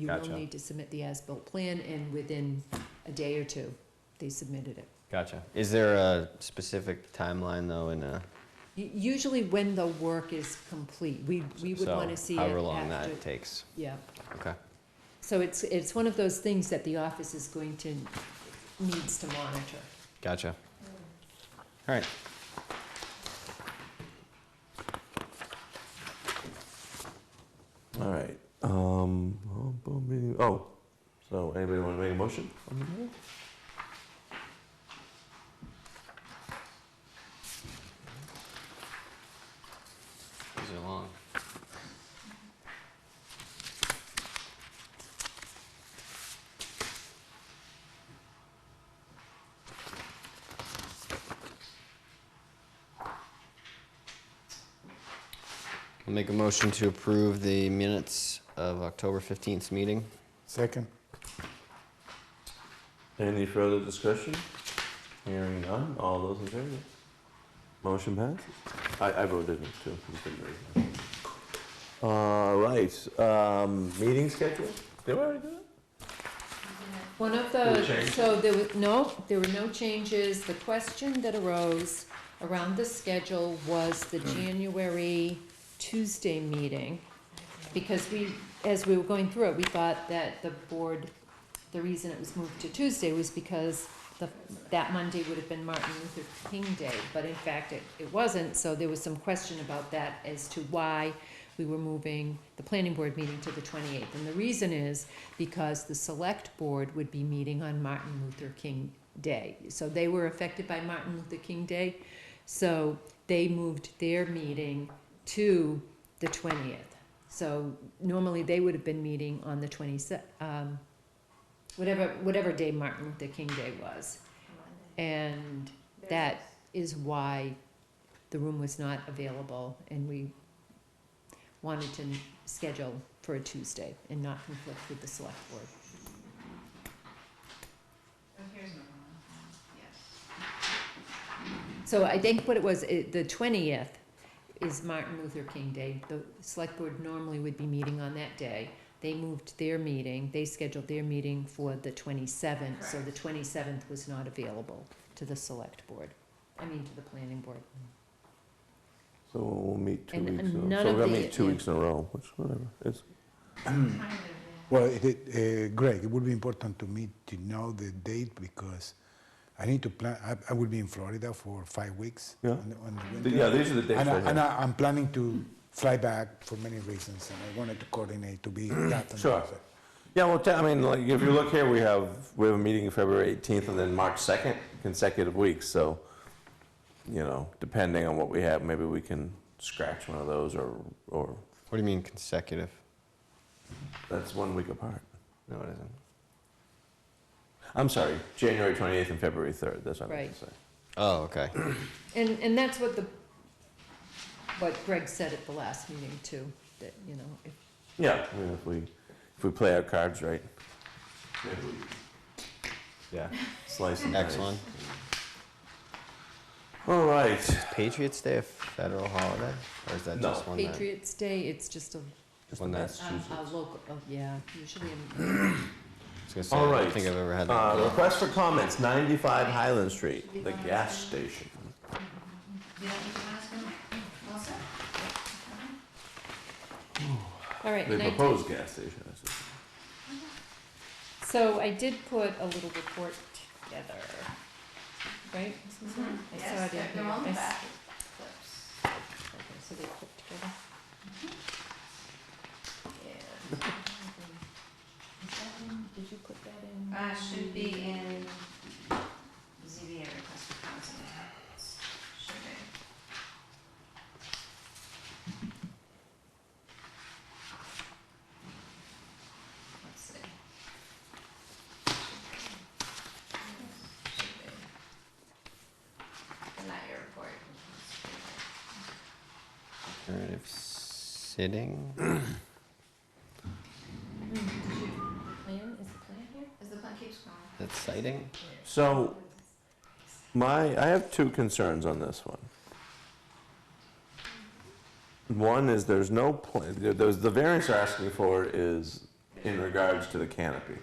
[SPEAKER 5] Gotcha.
[SPEAKER 3] will need to submit the as-built plan, and within a day or two, they submitted it.
[SPEAKER 5] Gotcha. Is there a specific timeline though in a,
[SPEAKER 3] Usually when the work is complete, we would
[SPEAKER 5] so
[SPEAKER 3] want to see it
[SPEAKER 5] however long
[SPEAKER 3] after.
[SPEAKER 5] that takes?
[SPEAKER 3] Yeah.
[SPEAKER 5] Okay.
[SPEAKER 3] So it's one of those things that the office is needs to monitor.
[SPEAKER 5] Gotcha. All right.
[SPEAKER 7] All right, so anybody want to make a motion? on the matter?
[SPEAKER 5] These are long. I'll make a motion to approve the minutes of October 15th meeting.
[SPEAKER 4] Second.
[SPEAKER 7] Any further discussion? Hearing none, all those in favor? Motion passes. I voted it too. You couldn't raise it. All right, meeting schedule? Did we already do that?
[SPEAKER 3] One of
[SPEAKER 7] Any
[SPEAKER 3] the,
[SPEAKER 7] changes?
[SPEAKER 3] so there were no changes. The question that arose around the schedule was the January Tuesday meeting. Because as we were going through it, we thought that the reason it was moved to Tuesday was because that Monday would have been Martin Luther King Day, but in fact it wasn't, so there was some question about that as to why we were moving the planning board meeting to the 28th. And the reason is because the select board would be meeting on Martin Luther King Day. So they were affected by Martin Luther King Day, so they moved their meeting to the 20th. So normally they would have been meeting on the 27th, whatever day Martin Luther King Day was. And that is why the room was not available, and we wanted to schedule for a Tuesday and not conflict with the select board.
[SPEAKER 12] Oh, here's another one. Yes.
[SPEAKER 3] So I think what it was, the 20th is Martin Luther King Day. The select board normally would be meeting on that day. They moved their meeting, they scheduled their meeting for the 27th, so the 27th was not available to the select board, to the planning board.
[SPEAKER 7] So we'll meet 2
[SPEAKER 3] And
[SPEAKER 7] weeks in a row.
[SPEAKER 3] none
[SPEAKER 7] So
[SPEAKER 3] of
[SPEAKER 7] we're gonna
[SPEAKER 3] the-
[SPEAKER 7] meet 2 weeks in a row, which, whatever, it's,
[SPEAKER 4] Well, Greg, it would be important to me to know the date because I need to plan. I will be in Florida for 5 weeks.
[SPEAKER 7] Yeah.
[SPEAKER 4] On the winter.
[SPEAKER 7] yeah, these are the dates
[SPEAKER 4] And,
[SPEAKER 7] right here.
[SPEAKER 4] I'm planning to fly back for many reasons, and I wanted to coordinate to be that. and
[SPEAKER 7] Sure.
[SPEAKER 4] that.
[SPEAKER 7] Yeah, well, like, if you look here, we have a meeting February 18th and then March 2nd, consecutive weeks, so, depending on what we have, maybe we can scratch one of those or
[SPEAKER 5] What What do you mean consecutive?
[SPEAKER 7] That's 1 week apart.
[SPEAKER 5] No, it isn't.
[SPEAKER 7] I'm sorry, January 28th and February 3rd, that's what I meant to say.
[SPEAKER 5] Oh, okay.
[SPEAKER 3] And that's what Greg said at the last meeting too, that, you know, if,
[SPEAKER 7] Yeah, I mean, if we play our cards right. Maybe we, yeah, slice and dice.
[SPEAKER 5] Excellent.
[SPEAKER 7] All right.
[SPEAKER 5] Is Patriots Day a federal holiday, or is that
[SPEAKER 7] No.
[SPEAKER 5] just one that?
[SPEAKER 3] Patriots Day, it's just a
[SPEAKER 5] One that's.
[SPEAKER 3] local, yeah, usually in
[SPEAKER 5] I was gonna say,
[SPEAKER 7] All
[SPEAKER 5] I
[SPEAKER 7] right.
[SPEAKER 5] don't think I've ever had that.
[SPEAKER 7] Request for comments, 95 Highland Street, the gas station.
[SPEAKER 12] You don't need to ask them? All set?
[SPEAKER 3] All right,
[SPEAKER 7] The
[SPEAKER 3] and I did,
[SPEAKER 7] proposed gas station, I suppose.
[SPEAKER 3] so I did put a little report together, right? Susan? I saw
[SPEAKER 12] Yes,
[SPEAKER 3] it in
[SPEAKER 12] they're
[SPEAKER 3] here.
[SPEAKER 12] on the
[SPEAKER 3] I s-
[SPEAKER 12] back. Clips.
[SPEAKER 3] Okay, so they clipped together. And, is that in, did you put that in?
[SPEAKER 12] Should be in ZBA request for council. Should be. Let's see. Should be. And not your report.
[SPEAKER 5] Alternative sitting.
[SPEAKER 3] Plan, is the plan here?
[SPEAKER 12] As the plan keeps going.
[SPEAKER 5] That's sighting.
[SPEAKER 7] So, I have two concerns on this one. One is there's no plan, the variance they're asking for is in regards to the canopy.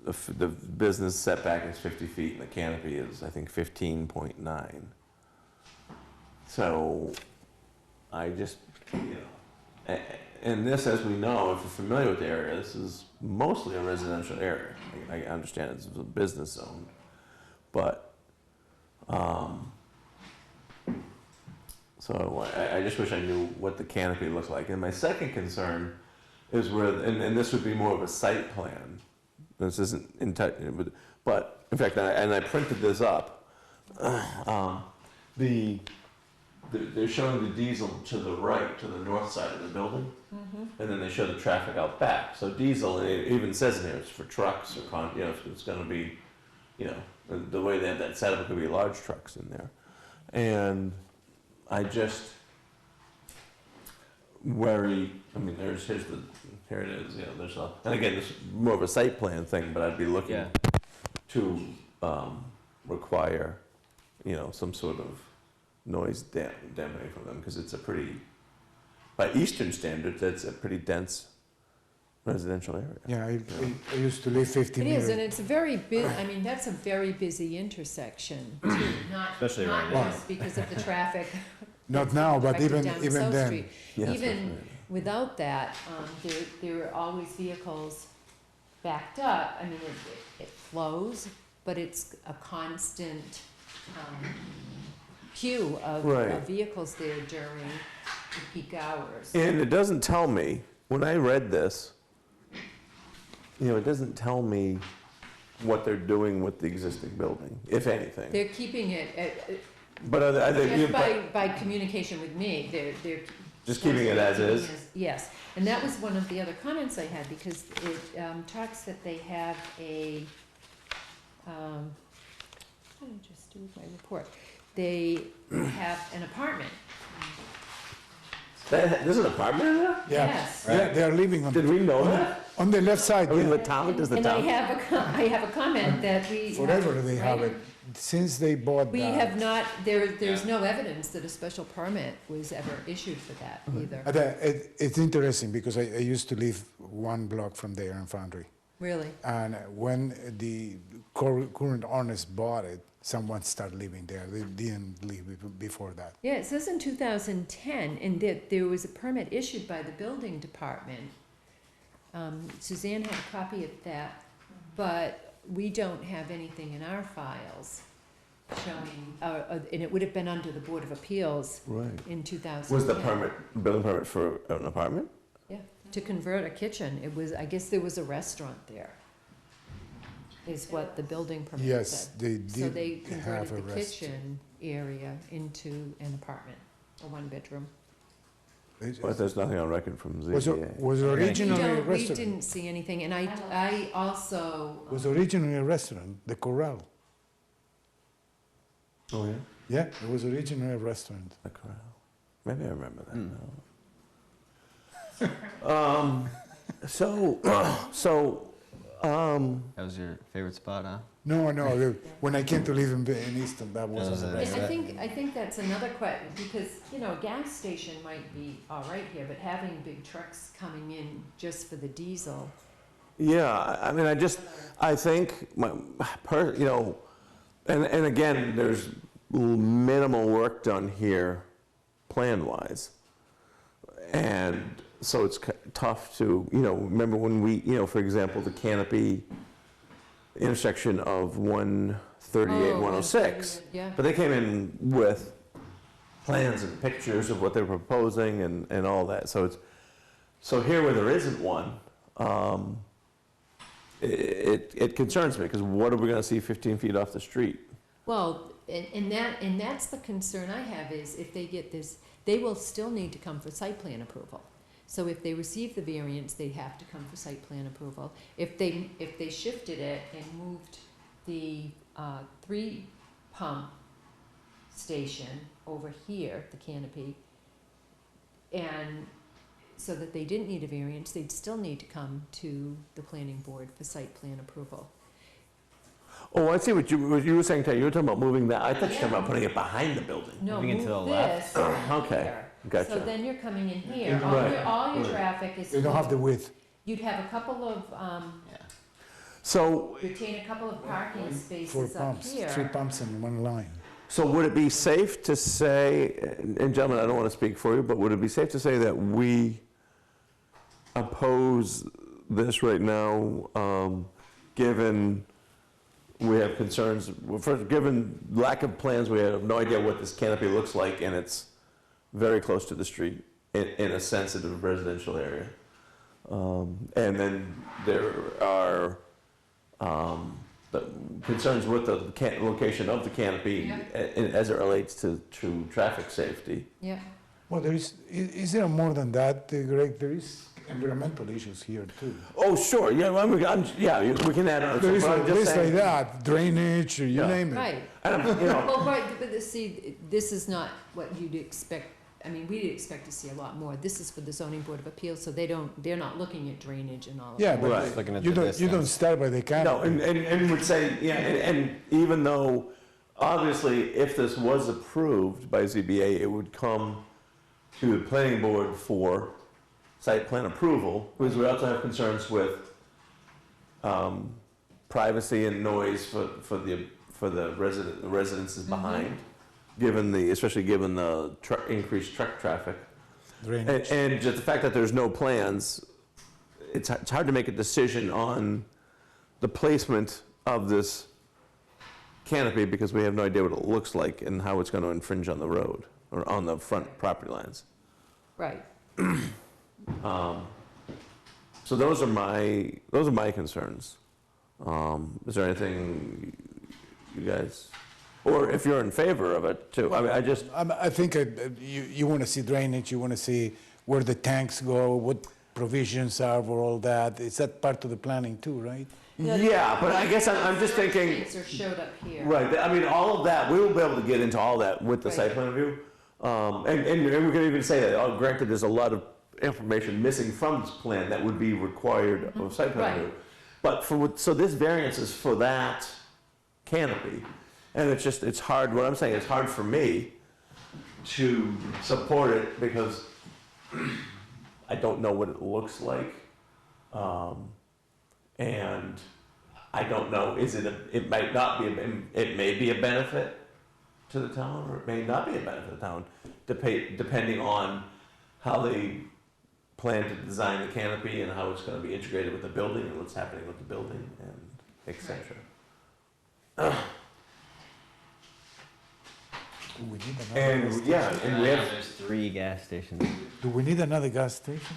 [SPEAKER 7] The business setback is 50 feet and the canopy is, I think, 15.9. So, I just, and this, as we know, if you're familiar with the area, this is mostly a residential area. I understand it's a business zone, but, so I just wish I knew what the canopy looked like. And my second concern is where, and this would be more of a site plan. This isn't in touch, but in fact, I printed this up. They're showing the diesel to the right, to the north side of the building, and then they show the traffic out back. So diesel, and it even says in there, it's for trucks or it's going to be, the way they have that set up, it could be large trucks in there. And I just worry, I mean, here it is, there's a, and again, this is more of a site plan thing, but I'd be looking to require, some sort of noise dampening from them, because it's a pretty, by Eastern standards, that's a pretty dense residential area.
[SPEAKER 4] Yeah, I used to live 15
[SPEAKER 3] It
[SPEAKER 4] minutes.
[SPEAKER 3] is, and it's a very I mean, that's a very busy intersection too, not,
[SPEAKER 5] Especially right
[SPEAKER 3] not
[SPEAKER 5] now.
[SPEAKER 3] just because of the traffic.
[SPEAKER 4] Not now, but
[SPEAKER 3] affected
[SPEAKER 4] even
[SPEAKER 3] down
[SPEAKER 4] even
[SPEAKER 3] South
[SPEAKER 4] then.
[SPEAKER 3] Street.
[SPEAKER 7] Yeah,
[SPEAKER 3] Even
[SPEAKER 7] especially.
[SPEAKER 3] without that, there are always vehicles backed up. I mean, it flows, but it's a constant queue of vehicles there during the peak hours.
[SPEAKER 7] And it doesn't tell me, when I read this, it doesn't tell me what they're doing with the existing building, if anything.
[SPEAKER 3] They're keeping it,
[SPEAKER 7] But are they,
[SPEAKER 3] just by communication with me, they're
[SPEAKER 7] just keeping it as is?
[SPEAKER 3] Yes, and that was one of the other comments I had, because it talks that they have a, what did I just do with my report? They have an apartment.
[SPEAKER 7] There's an apartment in there?
[SPEAKER 4] Yeah,
[SPEAKER 3] Yes.
[SPEAKER 4] yeah, they are living on
[SPEAKER 7] Did we know that?
[SPEAKER 4] on the left side.
[SPEAKER 7] I mean,
[SPEAKER 4] Yeah.
[SPEAKER 7] the town, does the
[SPEAKER 3] And I
[SPEAKER 7] town?
[SPEAKER 3] have a comment that we.
[SPEAKER 4] Forever they have
[SPEAKER 3] right?
[SPEAKER 4] it. Since they bought
[SPEAKER 3] We
[SPEAKER 4] that.
[SPEAKER 3] have not, there's no evidence that a special permit was ever issued for that either.
[SPEAKER 4] It's interesting because I used to live 1 block from there in Foundry.
[SPEAKER 3] Really?
[SPEAKER 4] And when the current owners bought it, someone started living there. They didn't live before that.
[SPEAKER 3] Yeah, it says in 2010, and that there was a permit issued by the building department. Suzanne had a copy of that, but we don't have anything in our files showing, and it would have been under the Board of Appeals
[SPEAKER 7] Right.
[SPEAKER 3] in 2010.
[SPEAKER 7] Was the building permit for an apartment?
[SPEAKER 3] Yeah, to convert a kitchen. It was, I guess there was a restaurant there, is what the building permit said.
[SPEAKER 4] Yes, they
[SPEAKER 3] So they
[SPEAKER 4] did
[SPEAKER 3] converted
[SPEAKER 4] have a
[SPEAKER 3] the
[SPEAKER 4] restaurant.
[SPEAKER 3] kitchen area into an apartment, a 1-bedroom.
[SPEAKER 7] But there's nothing on record from
[SPEAKER 4] Was
[SPEAKER 7] ZBA.
[SPEAKER 4] was
[SPEAKER 3] We
[SPEAKER 4] originally a
[SPEAKER 3] don't, we
[SPEAKER 4] restaurant.
[SPEAKER 3] didn't see anything, and I also.
[SPEAKER 4] Was originally a restaurant, the Corral.
[SPEAKER 7] Oh, yeah?
[SPEAKER 4] Yeah, it was originally a restaurant.
[SPEAKER 7] The Corral. Maybe I remember that now.
[SPEAKER 5] That was your favorite spot, huh?
[SPEAKER 4] No, when I came to live in Easton, that
[SPEAKER 5] was
[SPEAKER 4] wasn't the
[SPEAKER 5] it.
[SPEAKER 4] best.
[SPEAKER 3] I think that's another question, because, you know, a gas station might be all right here, but having big trucks coming in just for the diesel.
[SPEAKER 7] Yeah, I mean, I think, and again, there's minimal work done here, plan-wise. And so it's tough to, remember when we, for example, the canopy intersection of 138 and 106.
[SPEAKER 3] Yeah.
[SPEAKER 7] But they came in with plans and pictures of what they were proposing and all that. So here where there isn't one, it concerns me, because what are we gonna see 15 feet off the street?
[SPEAKER 3] Well, and that's the concern I have, is if they get this, they will still need to come for site plan approval. So if they receive the variance, they have to come for site plan approval. If they shifted it and moved the 3-pump station over here, the canopy, and so that they didn't need a variance, they'd still need to come to the planning board for site plan approval.
[SPEAKER 7] Oh, I see what you were saying, Ted. You were talking about moving that. I thought you were talking about putting it behind the building.
[SPEAKER 3] No,
[SPEAKER 5] Moving it to the
[SPEAKER 3] move
[SPEAKER 5] left?
[SPEAKER 3] this
[SPEAKER 7] Okay,
[SPEAKER 3] here.
[SPEAKER 7] gotcha.
[SPEAKER 3] So then you're coming in here,
[SPEAKER 7] Right,
[SPEAKER 3] all your
[SPEAKER 7] right.
[SPEAKER 3] traffic is.
[SPEAKER 4] They don't have the width.
[SPEAKER 3] You'd have a couple of,
[SPEAKER 7] So,
[SPEAKER 3] retain a couple of parking
[SPEAKER 4] 4
[SPEAKER 3] spaces up
[SPEAKER 4] pumps, 3
[SPEAKER 3] here.
[SPEAKER 4] pumps in one line.
[SPEAKER 7] so would it be safe to say, and gentlemen, I don't want to speak for you, but would it be safe to say that we oppose this right now, given we have concerns, well, first, given lack of plans, we have no idea what this canopy looks like, and it's very close to the street in a sensitive residential area. And then there are the concerns with the location of the canopy as it relates to traffic safety.
[SPEAKER 3] Yeah,
[SPEAKER 4] Well, is there more than that, Greg? There is environmental issues here too.
[SPEAKER 7] Oh, sure, yeah, we can add on.
[SPEAKER 4] There is
[SPEAKER 7] But I'm
[SPEAKER 4] like
[SPEAKER 7] just
[SPEAKER 4] this, like
[SPEAKER 7] saying-
[SPEAKER 4] that, drainage, you
[SPEAKER 7] Yeah.
[SPEAKER 4] name it.
[SPEAKER 3] right.
[SPEAKER 7] And I'm,
[SPEAKER 3] Well, right, but see, this is not what you'd expect. I mean, we'd expect to see a lot more. This is for the zoning board of appeals, so they're not looking at drainage and all of that.
[SPEAKER 4] Yeah,
[SPEAKER 7] Right.
[SPEAKER 4] but
[SPEAKER 5] Looking at
[SPEAKER 4] you
[SPEAKER 5] the
[SPEAKER 4] don't
[SPEAKER 5] distance.
[SPEAKER 4] start by the
[SPEAKER 7] No,
[SPEAKER 4] canopy.
[SPEAKER 7] and would say, yeah, and even though, obviously, if this was approved by ZBA, it would come to the planning board for site plan approval, because we also have concerns with privacy and noise for the residences behind, especially given the increased truck traffic.
[SPEAKER 4] Drainage.
[SPEAKER 7] And just the fact that there's no plans, it's hard to make a decision on the placement of this canopy, because we have no idea what it looks like and how it's going to infringe on the road or on the front property lines.
[SPEAKER 3] Right.
[SPEAKER 7] So those are my concerns. Is there anything you guys, or if you're in favor of it too? I mean,
[SPEAKER 4] I think you want to see drainage, you want to see where the tanks go, what provisions are for all that. Is that part of the planning too, right?
[SPEAKER 7] yeah, but I guess I'm just thinking,
[SPEAKER 3] Things are showed up here.
[SPEAKER 7] right, I mean, all of that, we will be able to get into all that with the site plan review. And we can even say that, granted, there's a lot of information missing from this plan that would be required of site plan
[SPEAKER 3] Right.
[SPEAKER 7] review. But so this variance is for that canopy. And it's hard, what I'm saying, it's hard for me to support it because I don't know what it looks like. And I don't know, it might not be, it may be a benefit to the town, or it may not be a benefit to the town, depending on how they plan to design the canopy and how it's gonna be integrated with the building and what's happening with the building and et cetera.
[SPEAKER 4] Do we need another gas
[SPEAKER 7] And,
[SPEAKER 4] station?
[SPEAKER 7] yeah, and we have,
[SPEAKER 5] There's 3 gas stations.
[SPEAKER 4] Do we need another gas station?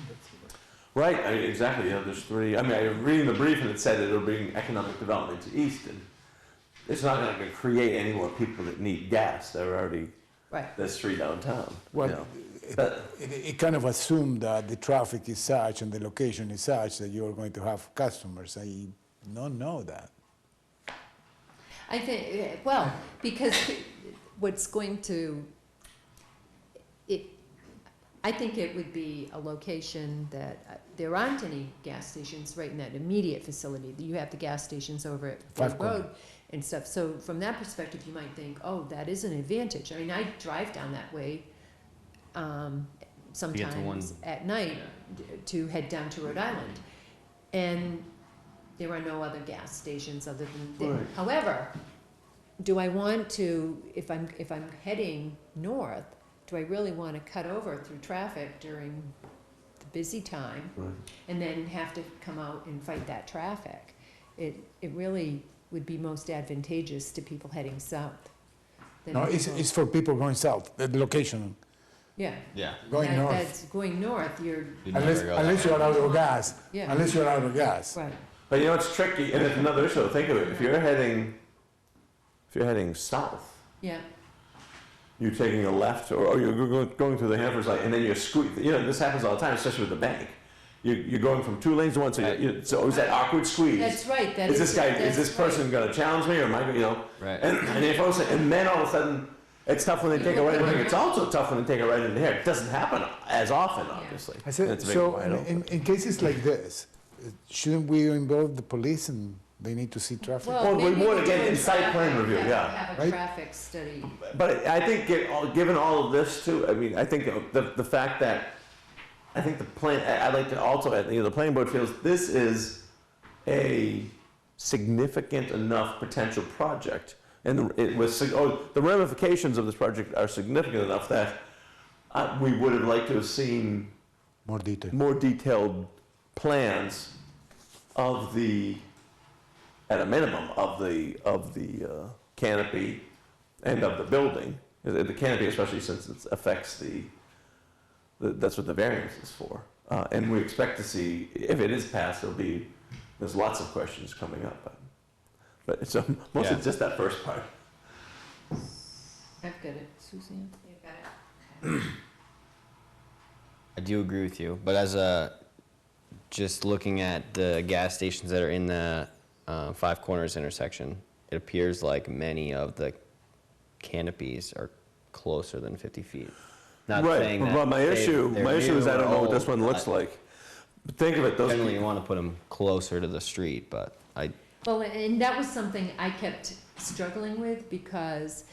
[SPEAKER 7] right, exactly, there's 3, I mean, I was reading the brief and it said it'll bring economic development to Easton. It's not gonna create any more people that need gas, there are already,
[SPEAKER 3] Right.
[SPEAKER 7] there's 3 downtown.
[SPEAKER 4] Well,
[SPEAKER 7] you know.
[SPEAKER 4] it kind of assumed that the traffic is such and the location is such that you're going to have customers. I don't know that.
[SPEAKER 3] I think, well, because what's going to, I think it would be a location that, there aren't any gas stations right in that immediate facility. You have the gas stations over at
[SPEAKER 4] Five
[SPEAKER 3] Ford
[SPEAKER 4] Corner.
[SPEAKER 3] Road and stuff. So from that perspective, you might think, oh, that is an advantage. I mean, I drive down that way sometimes at night to head down to Rhode Island. And there are no other gas stations other than,
[SPEAKER 1] Right.
[SPEAKER 3] however, do I want to, if I'm heading north, do I really want to cut over through traffic during the busy time
[SPEAKER 1] Right.
[SPEAKER 3] and then have to come out and fight that traffic? It really would be most advantageous to people heading south. than
[SPEAKER 4] No,
[SPEAKER 3] people-
[SPEAKER 4] it's for people going south, the location.
[SPEAKER 3] Yeah.
[SPEAKER 5] Yeah.
[SPEAKER 4] Going north.
[SPEAKER 3] That's going north, you're,
[SPEAKER 5] You'd never go that
[SPEAKER 4] Unless
[SPEAKER 5] way.
[SPEAKER 4] you're out of gas.
[SPEAKER 3] Yeah.
[SPEAKER 4] Unless you're out of gas.
[SPEAKER 3] right,
[SPEAKER 1] But you know, it's tricky, and it's another issue. Think of it. If you're heading south,
[SPEAKER 3] yeah,
[SPEAKER 1] you're taking a left, or you're going through the Hanford's light, and then you're squeezing. You know, this happens all the time, especially with the bank. You're going from 2 lanes to 1, so it's always that awkward squeeze.
[SPEAKER 3] that's right, that
[SPEAKER 1] Is
[SPEAKER 3] is.
[SPEAKER 1] this
[SPEAKER 3] that's
[SPEAKER 1] person
[SPEAKER 3] right.
[SPEAKER 1] going to challenge me, or am I going, you know?
[SPEAKER 5] Right.
[SPEAKER 1] And if also, and then all of a sudden, it's tough when they take a right into here. It's also tough when they take a right into here. It doesn't happen as often, obviously.
[SPEAKER 4] I said,
[SPEAKER 1] That's a big
[SPEAKER 4] so
[SPEAKER 1] wide open.
[SPEAKER 4] in cases like this, shouldn't we involve the police and they need to see traffic?
[SPEAKER 1] Well, we
[SPEAKER 3] maybe
[SPEAKER 1] would
[SPEAKER 3] we
[SPEAKER 1] again
[SPEAKER 3] do
[SPEAKER 1] in site plan
[SPEAKER 3] traffic,
[SPEAKER 1] review,
[SPEAKER 3] have-
[SPEAKER 1] yeah.
[SPEAKER 3] Have a
[SPEAKER 4] Right?
[SPEAKER 3] traffic study.
[SPEAKER 1] But I think, given all of this too, I mean, I think the fact that, I think the plan, I'd like to also add, the planning board feels this is a significant enough potential project. And it was, the ramifications of this project are significant enough that we would have liked to have seen
[SPEAKER 4] More detail.
[SPEAKER 1] more detailed plans of at a minimum, of the canopy and of the building. The canopy, especially since it affects that's what the variance is for. And we expect to see, if it is passed, there's lots of questions coming up. But it's mostly
[SPEAKER 5] Yeah.
[SPEAKER 1] just that first part.
[SPEAKER 3] I've got it, Suzanne.
[SPEAKER 12] You've got it.
[SPEAKER 5] I do agree with you, but just looking at the gas stations that are in the Five Corners intersection, it appears like many of the canopies are closer than 50 feet. Not saying that
[SPEAKER 1] But my
[SPEAKER 5] they're
[SPEAKER 1] issue is
[SPEAKER 5] new
[SPEAKER 1] I don't
[SPEAKER 5] or
[SPEAKER 1] know what this
[SPEAKER 5] old,
[SPEAKER 1] one looks
[SPEAKER 5] but
[SPEAKER 1] like. But think of it, those
[SPEAKER 5] Generally, you want to put them closer to the street, but
[SPEAKER 3] Well, and that was something I kept struggling with because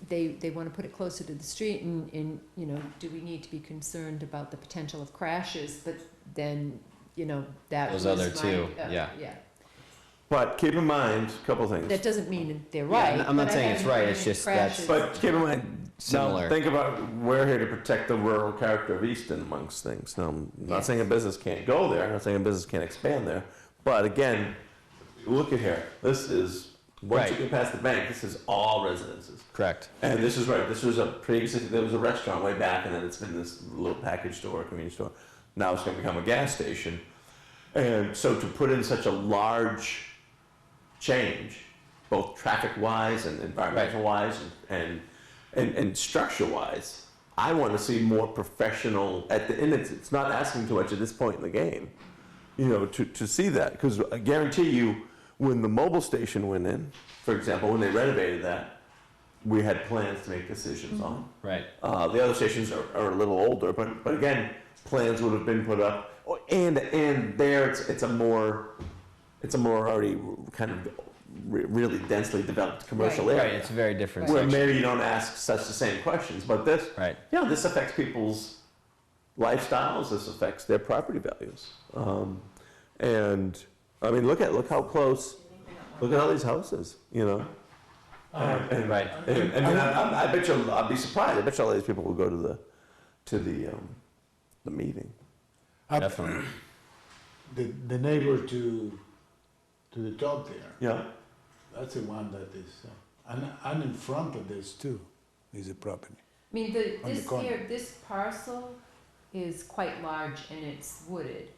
[SPEAKER 3] they want to put it closer to the street and, you know, do we need to be concerned about the potential of crashes? But then, you know, that was
[SPEAKER 5] Those other
[SPEAKER 3] my,
[SPEAKER 5] two, yeah.
[SPEAKER 3] Yeah,
[SPEAKER 1] But keep in mind, a couple things.
[SPEAKER 3] that doesn't mean they're
[SPEAKER 5] Yeah,
[SPEAKER 3] right.
[SPEAKER 5] I'm not
[SPEAKER 3] but I
[SPEAKER 5] saying
[SPEAKER 3] have
[SPEAKER 5] it's right,
[SPEAKER 3] no
[SPEAKER 5] it's just
[SPEAKER 3] crashes.
[SPEAKER 1] But keep in mind,
[SPEAKER 5] Similar.
[SPEAKER 1] now think about, we're here to protect the rural character of Easton amongst things. Now, I'm not
[SPEAKER 3] Yes.
[SPEAKER 1] saying a business can't go there, I'm not saying a business can't expand there, but again, look at here, this is, once you
[SPEAKER 5] Right.
[SPEAKER 1] get past the bank, this is all residences.
[SPEAKER 5] correct.
[SPEAKER 1] And this is right, this was there was a restaurant way back, and then it's been this little package store, convenience store. Now it's gonna become a gas station. And so to put in such a large change, both traffic-wise and environmental-wise and structure-wise, I want to see more professional, and it's not asking too much at this point in the game, you know, to see that. Because I guarantee you, when the mobile station went in, for example, when they renovated that, we had plans to make decisions on.
[SPEAKER 5] Right.
[SPEAKER 1] The other stations are a little older, but again, plans would have been put up. And there, it's a more already kind of really densely developed commercial
[SPEAKER 3] Right.
[SPEAKER 5] Right,
[SPEAKER 1] area.
[SPEAKER 5] it's a very different
[SPEAKER 1] Where
[SPEAKER 5] section.
[SPEAKER 1] maybe you don't ask such the same questions, but this,
[SPEAKER 5] Right.
[SPEAKER 1] yeah, this affects people's lifestyles. This affects their property values. And I mean, look how close. Look at all these houses, you know. And
[SPEAKER 5] Right.
[SPEAKER 1] and I bet you, I'll be surprised. I bet you all these people will go to the meeting.
[SPEAKER 5] Definitely.
[SPEAKER 4] The neighbor to the top there,
[SPEAKER 1] Yeah.
[SPEAKER 4] that's the one that is, and in front of this too, is a property.
[SPEAKER 3] I mean,
[SPEAKER 4] On the corner.
[SPEAKER 3] this parcel is quite large and it's wooded.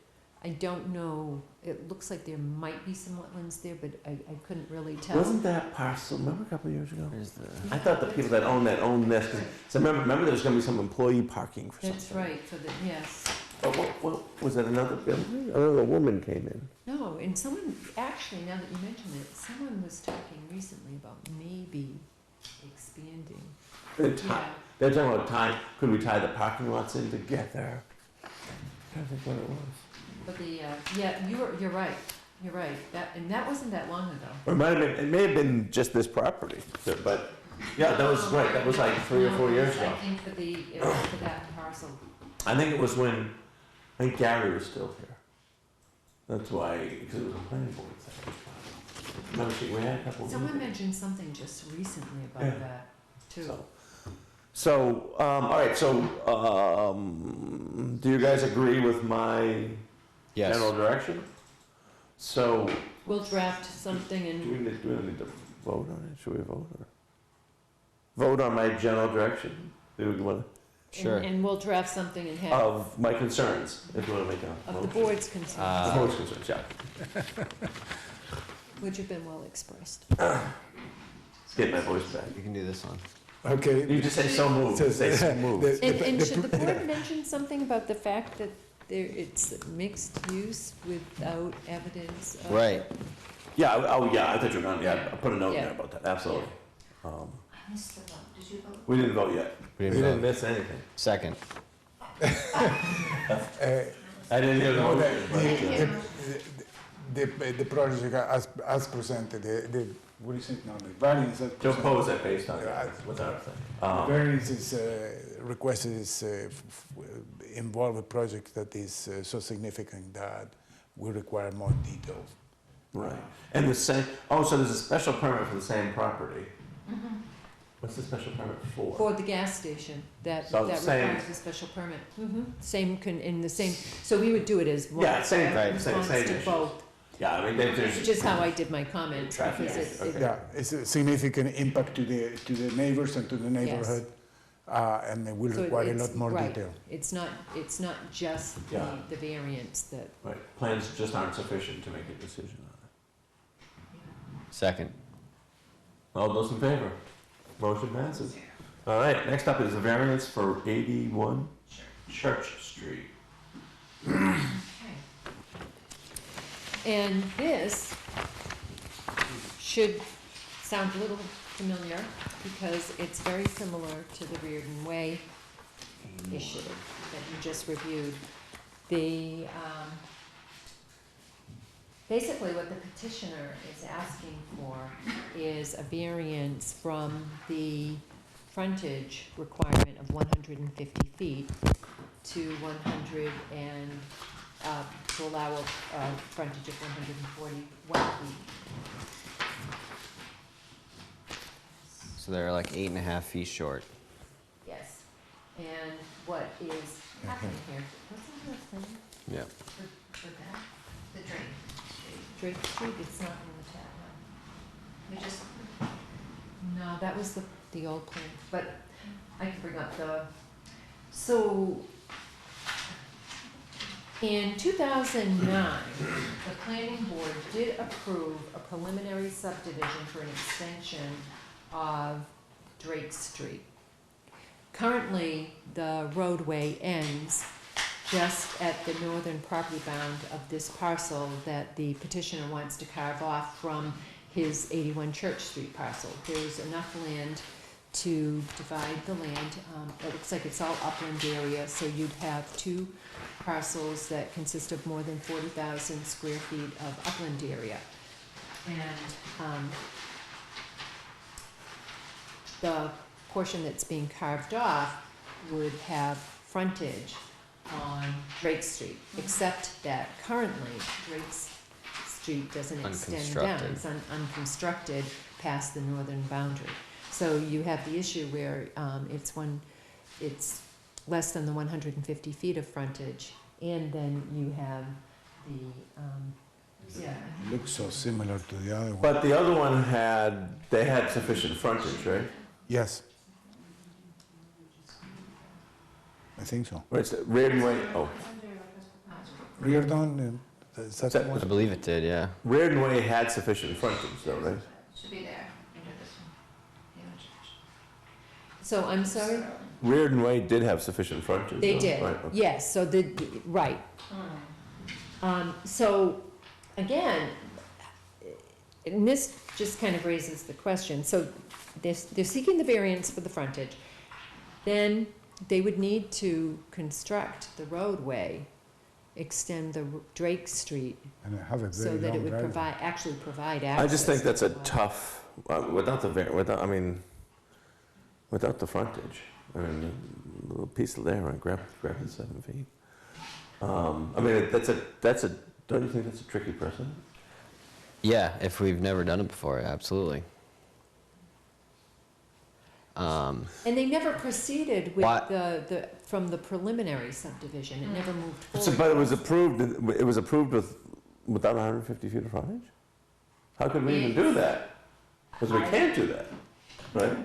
[SPEAKER 3] I don't know, it looks like there might be some wetlands there, but I couldn't really tell.
[SPEAKER 7] Wasn't that parcel, remember a couple of years ago?
[SPEAKER 5] Where's the,
[SPEAKER 7] I thought the people that owned this, 'cause- so remember there was gonna be some employee parking for something.
[SPEAKER 3] That's right, for the, yes.
[SPEAKER 7] But what, was it another building? Another woman came in.
[SPEAKER 3] No, and someone, actually, now that you mention it, someone was talking recently about maybe expanding. Yeah.
[SPEAKER 7] They're talking about could we tie the parking lots in together? I don't think what it was.
[SPEAKER 3] But the, yeah, you're right, that wasn't that long ago.
[SPEAKER 7] Or it may have been just this property, but, yeah, that was right, that was like 3 or 4 years ago.
[SPEAKER 3] I think it was for that parcel.
[SPEAKER 7] I think it was when, I think Gary was still here. That's why, because it was a planning board thing. Remember, we had a couple of.
[SPEAKER 3] Someone mentioned something just recently about
[SPEAKER 7] Yeah.
[SPEAKER 3] that, too.
[SPEAKER 7] So, all right, so, do you guys agree with my
[SPEAKER 5] yes.
[SPEAKER 7] general direction? So,
[SPEAKER 3] We'll draft something
[SPEAKER 7] do
[SPEAKER 3] and,
[SPEAKER 7] we need to vote on it? Should we vote or? Vote on my general direction? Do we want
[SPEAKER 5] Sure.
[SPEAKER 3] and we'll draft something and have,
[SPEAKER 7] of my concerns, if you want to make a
[SPEAKER 3] of the
[SPEAKER 7] motion.
[SPEAKER 3] board's concerns,
[SPEAKER 7] The board's concerns, yeah.
[SPEAKER 3] which have been well expressed.
[SPEAKER 7] Get my voice back.
[SPEAKER 5] You can do this one.
[SPEAKER 4] Okay.
[SPEAKER 7] You just say so moved, say so moved.
[SPEAKER 3] And should the board mention something about the fact that it's mixed use without evidence of?
[SPEAKER 5] Right.
[SPEAKER 7] Yeah, yeah, I thought you were gonna, yeah, I'll put a note in
[SPEAKER 3] Yeah.
[SPEAKER 7] there about that, absolutely.
[SPEAKER 12] I missed the vote. Did you vote?
[SPEAKER 7] We didn't vote yet.
[SPEAKER 5] We
[SPEAKER 7] We
[SPEAKER 5] didn't
[SPEAKER 7] didn't
[SPEAKER 5] vote.
[SPEAKER 7] miss anything.
[SPEAKER 5] Second.
[SPEAKER 7] I didn't hear the
[SPEAKER 4] No,
[SPEAKER 7] motion.
[SPEAKER 4] the project as presented, what is it now, the variance as
[SPEAKER 7] To
[SPEAKER 4] presented.
[SPEAKER 7] oppose it based on,
[SPEAKER 4] Yeah.
[SPEAKER 7] what's our thing?
[SPEAKER 4] Variance is requested is involve a project that is so significant that we require more details.
[SPEAKER 7] Right, and the same, oh, so there's a special permit for the same property.
[SPEAKER 3] Mhm.
[SPEAKER 7] What's the special permit for?
[SPEAKER 3] For the gas station, that
[SPEAKER 7] So same-
[SPEAKER 3] requires a special permit. Same, in the same, so we would do it as one.
[SPEAKER 7] Yeah, same,
[SPEAKER 5] right,
[SPEAKER 3] Response
[SPEAKER 7] same
[SPEAKER 3] to
[SPEAKER 7] issue.
[SPEAKER 3] both,
[SPEAKER 7] Yeah, I mean, there's.
[SPEAKER 3] which is how I did my comments,
[SPEAKER 7] Traffic
[SPEAKER 3] because
[SPEAKER 7] issue,
[SPEAKER 3] it,
[SPEAKER 7] okay.
[SPEAKER 4] Yeah, it's a significant impact to the neighbors and to the neighborhood, and it will
[SPEAKER 3] so
[SPEAKER 4] require a
[SPEAKER 3] it's-
[SPEAKER 4] lot more
[SPEAKER 3] right.
[SPEAKER 4] detail.
[SPEAKER 3] It's not just
[SPEAKER 7] Yeah.
[SPEAKER 3] the variance that,
[SPEAKER 7] Right, plans just aren't sufficient to make a decision on
[SPEAKER 5] Second.
[SPEAKER 7] it. All those in favor? Motion passes. All right, next up is the variance for 81 Church Street.
[SPEAKER 3] and this should sound a little familiar, because it's very similar to the Reardon Way issue that you just reviewed. The, basically what the petitioner is asking for is a variance from the frontage requirement of 150 feet to 100 and, to allow a frontage of 141 feet.
[SPEAKER 5] So they're like 8.5 feet short.
[SPEAKER 3] Yes. And what is happening here, what's the last thing
[SPEAKER 5] Yeah.
[SPEAKER 3] for that?
[SPEAKER 12] The drain.
[SPEAKER 3] Drake Street, it's not in the tab,
[SPEAKER 12] We just,
[SPEAKER 3] no, that was the old plan, but I can bring up so, in 2009, the planning board did approve a preliminary subdivision for an extension of Drake Street. Currently, the roadway ends just at the northern property bound of this parcel that the petitioner wants to carve off from his 81 Church Street parcel. There's enough land to divide the land. It looks like it's all upland area, so you'd have two parcels that consist of more than 40,000 square feet of upland area. And the portion that's being carved off would have frontage on Drake Street, except that currently Drake's Street doesn't extend down.
[SPEAKER 5] Unconstructed.
[SPEAKER 3] It's unconstructed past the northern boundary. So you have the issue where it's less than the 150 feet of frontage, and then you have the, yeah.
[SPEAKER 4] Looks so similar to the other one.
[SPEAKER 7] But the other one they had sufficient frontage, right?
[SPEAKER 4] Yes. I think so.
[SPEAKER 7] Where's the Reardon Way? Oh,
[SPEAKER 4] Reardon, is that the
[SPEAKER 5] I
[SPEAKER 4] one?
[SPEAKER 5] believe it did, yeah.
[SPEAKER 7] Reardon Way had sufficient frontage though, right?
[SPEAKER 12] Should be there, under this one.
[SPEAKER 3] So I'm sorry?
[SPEAKER 7] Reardon Way did have sufficient frontage.
[SPEAKER 3] They
[SPEAKER 7] though,
[SPEAKER 3] did,
[SPEAKER 7] right, okay.
[SPEAKER 3] yes, so right. So, again, and this just kind of raises the question, so they're seeking the variance for the frontage. Then they would need to construct the roadway, extend the Drake Street,
[SPEAKER 4] And I have a very
[SPEAKER 3] so that it
[SPEAKER 4] long
[SPEAKER 3] would
[SPEAKER 4] driveway.
[SPEAKER 3] actually provide access.
[SPEAKER 7] I just think that's a
[SPEAKER 3] to the water.
[SPEAKER 7] tough, without the frontage. I mean, a little piece of there, and grab it 7 feet. I mean, that's a, don't you think that's a tricky precedent?
[SPEAKER 5] Yeah, if we've never done it before, absolutely.
[SPEAKER 3] And they never proceeded with
[SPEAKER 5] Why-
[SPEAKER 3] from the preliminary subdivision, it never moved
[SPEAKER 7] So,
[SPEAKER 3] forward.
[SPEAKER 7] but it was approved without 150 feet of frontage? How could we even do that? Because we can't do that, right?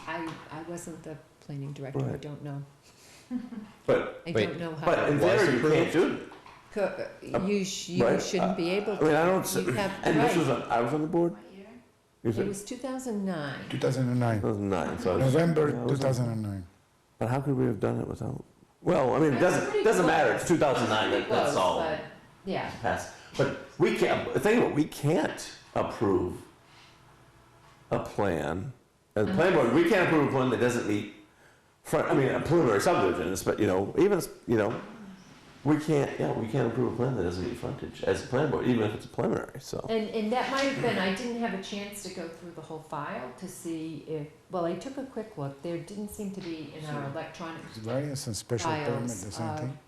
[SPEAKER 3] I wasn't the planning director, I
[SPEAKER 7] Right.
[SPEAKER 3] don't know.
[SPEAKER 7] But,
[SPEAKER 3] I
[SPEAKER 5] Wait,
[SPEAKER 3] don't know how.
[SPEAKER 7] but in theory, you can't do it.
[SPEAKER 3] You
[SPEAKER 7] right.
[SPEAKER 3] shouldn't be able
[SPEAKER 7] I
[SPEAKER 3] to.
[SPEAKER 7] mean, I don't,
[SPEAKER 3] You have,
[SPEAKER 7] and this was,
[SPEAKER 3] right.
[SPEAKER 7] I was on the board?
[SPEAKER 12] What year?
[SPEAKER 7] You
[SPEAKER 3] It
[SPEAKER 7] said
[SPEAKER 3] was 2009.
[SPEAKER 4] 2009,
[SPEAKER 7] 2009, so I was.
[SPEAKER 4] November
[SPEAKER 7] yeah, I was on-
[SPEAKER 4] 2009.
[SPEAKER 7] But how could we have done it without? Well, I mean, it
[SPEAKER 3] That's pretty
[SPEAKER 7] doesn't matter.
[SPEAKER 3] close.
[SPEAKER 7] It's 2009.
[SPEAKER 3] Pretty
[SPEAKER 7] That's
[SPEAKER 3] close,
[SPEAKER 7] all
[SPEAKER 3] but, yeah.
[SPEAKER 7] passed. But we can't. Think about it, we can't approve a plan. As a plan board, we can't approve a plan that doesn't meet front. I mean, a preliminary subdivision, but we can't. Yeah, we can't approve a plan that doesn't meet frontage as a plan board, even if it's a preliminary. So.
[SPEAKER 3] And that might have been, I didn't have a chance to go through the whole file to see if, well, I took a quick look. There didn't seem to be in our electronic
[SPEAKER 4] It's variance and special permit,
[SPEAKER 3] files,
[SPEAKER 4] the same thing?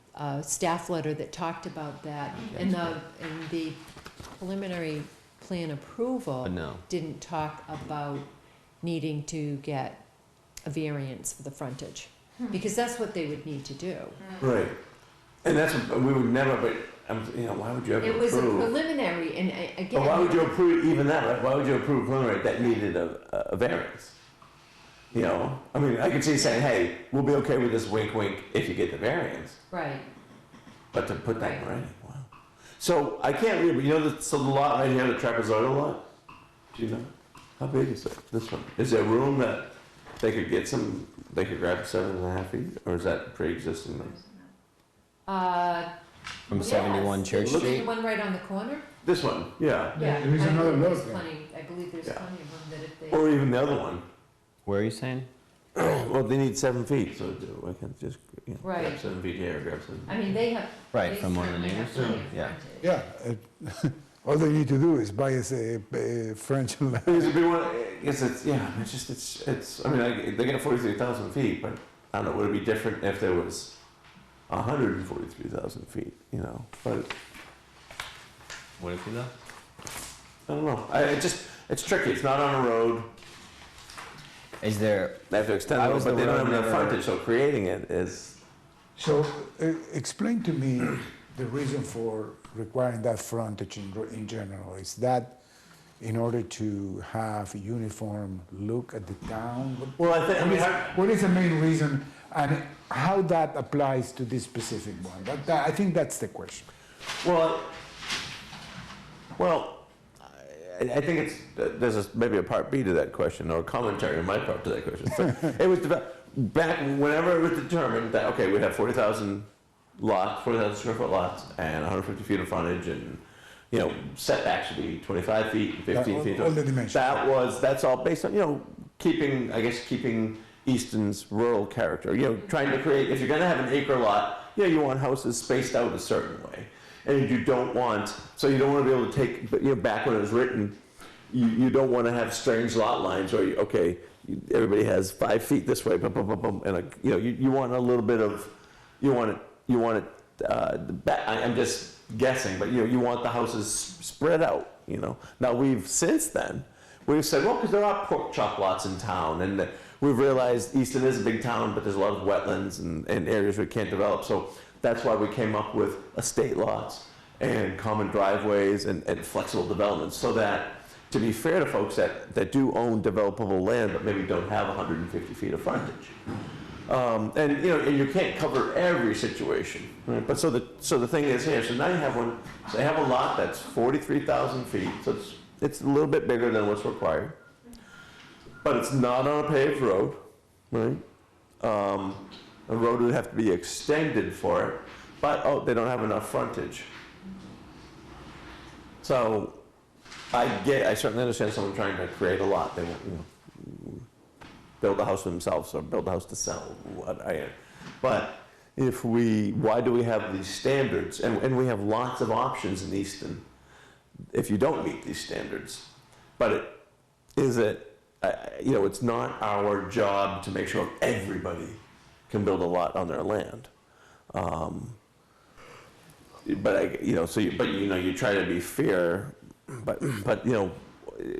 [SPEAKER 3] staff letter that talked about that. And the preliminary plan approval
[SPEAKER 5] But no.
[SPEAKER 3] didn't talk about needing to get a variance for the frontage. Because that's what they would need to do.
[SPEAKER 7] Right. And that's what we would never. But why would you ever
[SPEAKER 3] It was a
[SPEAKER 7] approve?
[SPEAKER 3] preliminary, and again.
[SPEAKER 7] But why would you approve even that? Right? Why would you approve a preliminary that needed a variance? I mean, I could see saying, "Hey, we'll be okay with this wink, wink, if you get the variance."
[SPEAKER 3] Right.
[SPEAKER 7] But to put that in
[SPEAKER 3] Right.
[SPEAKER 7] writing, wow. So I can't read, but so the lot right here, the trapezoidal lot. Do you know how big is it? This one. Is there room that they could get some? They could grab 7.5 feet, or is that pre-existing?
[SPEAKER 5] From 71
[SPEAKER 3] yes.
[SPEAKER 5] Church
[SPEAKER 3] Is it
[SPEAKER 5] Street?
[SPEAKER 3] the one right on the corner?
[SPEAKER 7] This one, yeah.
[SPEAKER 3] Yeah.
[SPEAKER 4] There is
[SPEAKER 3] I
[SPEAKER 4] another
[SPEAKER 3] believe
[SPEAKER 4] lot
[SPEAKER 3] there's
[SPEAKER 4] there.
[SPEAKER 3] plenty- I believe there's
[SPEAKER 7] Yeah.
[SPEAKER 3] plenty of room that if they.
[SPEAKER 7] Or even the other one.
[SPEAKER 5] Where are you saying?
[SPEAKER 7] Well, they need 7 feet, so I can't just grab
[SPEAKER 3] Right.
[SPEAKER 7] 7 feet here, grab 7 feet.
[SPEAKER 3] I mean, they have.
[SPEAKER 5] Right,
[SPEAKER 3] they
[SPEAKER 5] from one of the
[SPEAKER 3] certainly have
[SPEAKER 5] neighbors?
[SPEAKER 3] plenty of
[SPEAKER 5] Yeah.
[SPEAKER 3] frontage.
[SPEAKER 4] Yeah, all they need to do is buy us a French land.
[SPEAKER 7] Because if you want, I mean, they got 43,000 feet, but I don't know, would it be different if there was 143,000 feet, but
[SPEAKER 5] What if you though?
[SPEAKER 7] I don't know. It's tricky, it's not on a road,
[SPEAKER 5] Is there,
[SPEAKER 7] they have to extend
[SPEAKER 5] I
[SPEAKER 7] it,
[SPEAKER 5] was
[SPEAKER 7] but
[SPEAKER 5] the
[SPEAKER 7] they don't
[SPEAKER 5] road
[SPEAKER 7] have enough
[SPEAKER 5] never-
[SPEAKER 7] frontage, so creating it is,
[SPEAKER 4] So explain to me the reason for requiring that frontage in general. Is that in order to have a uniform look at the town?
[SPEAKER 7] well,
[SPEAKER 4] What is the main reason and how that applies to this specific one? I think that's the question.
[SPEAKER 7] I think there's maybe a part B to that question, or a commentary on my part to that question. So it was back whenever it was determined that, okay, we'd have 40,000 square foot lots, and 150 feet of frontage, and, setbacks should be 25 feet, and 15 feet.
[SPEAKER 4] All the dimensions.
[SPEAKER 7] That's all based on, keeping Easton's rural character, trying to create, if you're gonna have an acre lot, you want houses spaced out a certain way. And you don't want to be able to take, back when it was written, you don't want to have strange lot lines where, everybody has 5 feet this way, bum, bum, bum, bum, and, you want a little bit of, I'm just guessing, but, you want the houses spread out, Now, since then, we've said, well, because there are pork chop lots in town, and we've realized Easton is a big town, but there's a lot of wetlands and areas we can't develop, so that's why we came up with estate lots and common driveways and flexible developments, so that, to be fair to folks that do own developable land but maybe don't have 150 feet of frontage, And, you know, and you can't cover every situation, right? But so the thing is here, so now you have one, so they have a lot that's 43,000 feet, so it's a little bit bigger than what's required. But it's not on a paved road, right? A road would have to be extended for it, but, oh, they don't have enough frontage. So I certainly understand someone trying to create a lot, they want, you know, build a house for themselves or build a house to sell, but why do we have these standards? And we have lots of options in Easton if you don't meet these standards. But you know, it's not our job to make sure everybody can build a lot on their land. But you know, you try to be fair, but you know,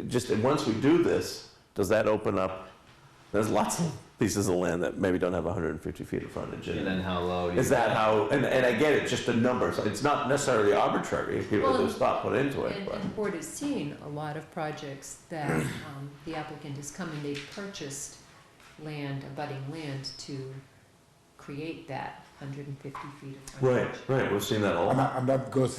[SPEAKER 7] just once we do this, does that open up? There's lots of pieces of land that maybe don't have 150 feet of frontage.
[SPEAKER 5] And then how low?
[SPEAKER 7] Is that how? And I get it, just a number. So it's not necessarily arbitrary. People, there's thought put into it.
[SPEAKER 3] And the board has seen a lot of projects that the applicant has come and they've purchased land, abutting land, to create that 150 feet of frontage.
[SPEAKER 7] Right. We've seen that a lot.
[SPEAKER 4] And that goes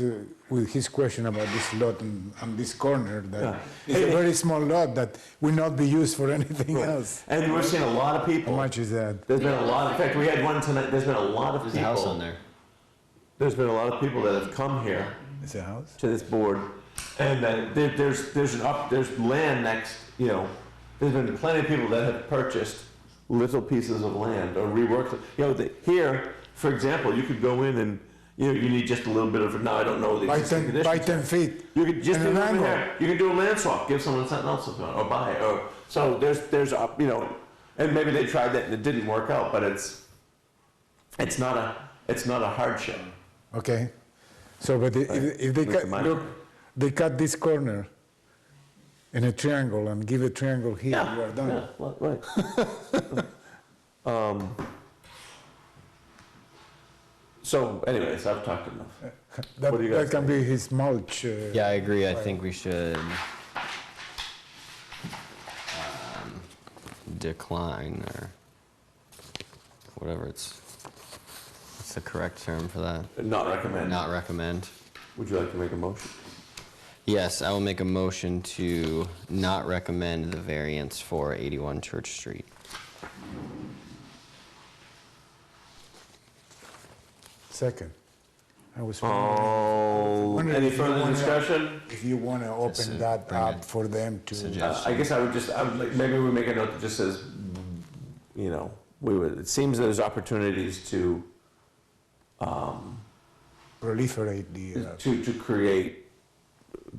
[SPEAKER 4] with his question about this lot on this corner, that it's a very small lot that will not be used for anything else.
[SPEAKER 7] And we're seeing a lot of people.
[SPEAKER 4] How much is that?
[SPEAKER 7] There's been a lot. In fact, we had one tonight. There's been a lot of
[SPEAKER 5] There's
[SPEAKER 7] people.
[SPEAKER 5] a house on there.
[SPEAKER 7] There's been a lot of people that have come here
[SPEAKER 4] It's a house?
[SPEAKER 7] to this board, and there's land next. You know, there's been plenty of people that have purchased little pieces of land or reworked it. You know, here, for example, you could go in and you need just a little bit of. Now I don't know the existing conditions.
[SPEAKER 4] By 10 feet.
[SPEAKER 7] You could just
[SPEAKER 4] and
[SPEAKER 7] do
[SPEAKER 4] an
[SPEAKER 7] it over
[SPEAKER 4] angle.
[SPEAKER 7] here. You can do a land swap, give someone something else or buy it. Or so there's you know, and maybe they tried that and it didn't work out, but it's not a hardship.
[SPEAKER 4] Okay. So, but if they cut, look, they cut this corner in a triangle and give a triangle here, you are done.
[SPEAKER 7] Yeah, well, right. So, anyways, I've talked enough.
[SPEAKER 4] That,
[SPEAKER 7] What do you guys
[SPEAKER 4] that can be his mulch.
[SPEAKER 5] Yeah, I agree. I think we should decline or whatever what's the correct term for that?
[SPEAKER 7] Not recommend.
[SPEAKER 5] Not recommend.
[SPEAKER 7] Would you like to make a motion?
[SPEAKER 5] Yes, I will make a motion to not recommend the variance for 81 Church Street.
[SPEAKER 4] Second. I was
[SPEAKER 7] Oh,
[SPEAKER 4] wondering
[SPEAKER 7] any
[SPEAKER 4] if you
[SPEAKER 7] further
[SPEAKER 4] wanna-
[SPEAKER 7] discussion?
[SPEAKER 4] if you want to
[SPEAKER 5] Just
[SPEAKER 4] open
[SPEAKER 5] to
[SPEAKER 4] that
[SPEAKER 5] bring
[SPEAKER 4] up
[SPEAKER 5] it-
[SPEAKER 4] for them to.
[SPEAKER 5] Suggestion.
[SPEAKER 7] I guess I would like, maybe we make a note that just says, you know, it seems there's opportunities to
[SPEAKER 4] Proliferate the.
[SPEAKER 7] to create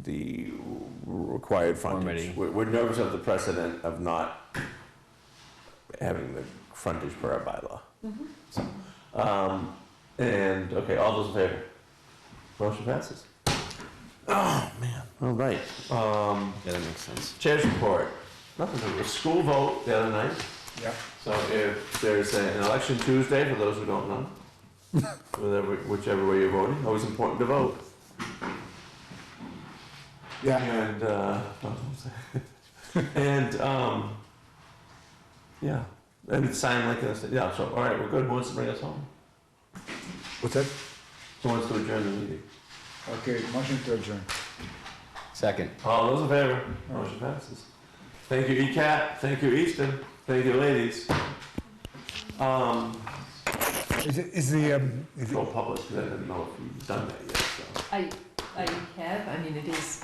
[SPEAKER 7] the required frontage.
[SPEAKER 5] Conformity.
[SPEAKER 7] We're nervous of the precedent of not having the frontage per our bylaw. So, and, okay, all those in favor? Motion passes. Oh, man, all right.
[SPEAKER 5] Yeah, that makes sense.
[SPEAKER 7] Chair's report. Nothing to do. A school vote the other night.
[SPEAKER 4] Yeah.
[SPEAKER 7] So if there's an election Tuesday, for those who don't know, whichever way you're voting, always important to vote.
[SPEAKER 4] Yeah.
[SPEAKER 7] And, yeah, and sign like this, yeah, so, all right, we're good, who wants to bring us home?
[SPEAKER 4] What's that?
[SPEAKER 7] Who wants to adjourn the meeting?
[SPEAKER 4] Okay, motion to adjourn.
[SPEAKER 5] Second.
[SPEAKER 7] All those in favor? Motion passes. Thank you, ECAT, thank you, Easton, thank you, ladies.
[SPEAKER 4] Is the
[SPEAKER 7] Go public, because I didn't know if you've done that yet, so.
[SPEAKER 3] I have, I mean, it is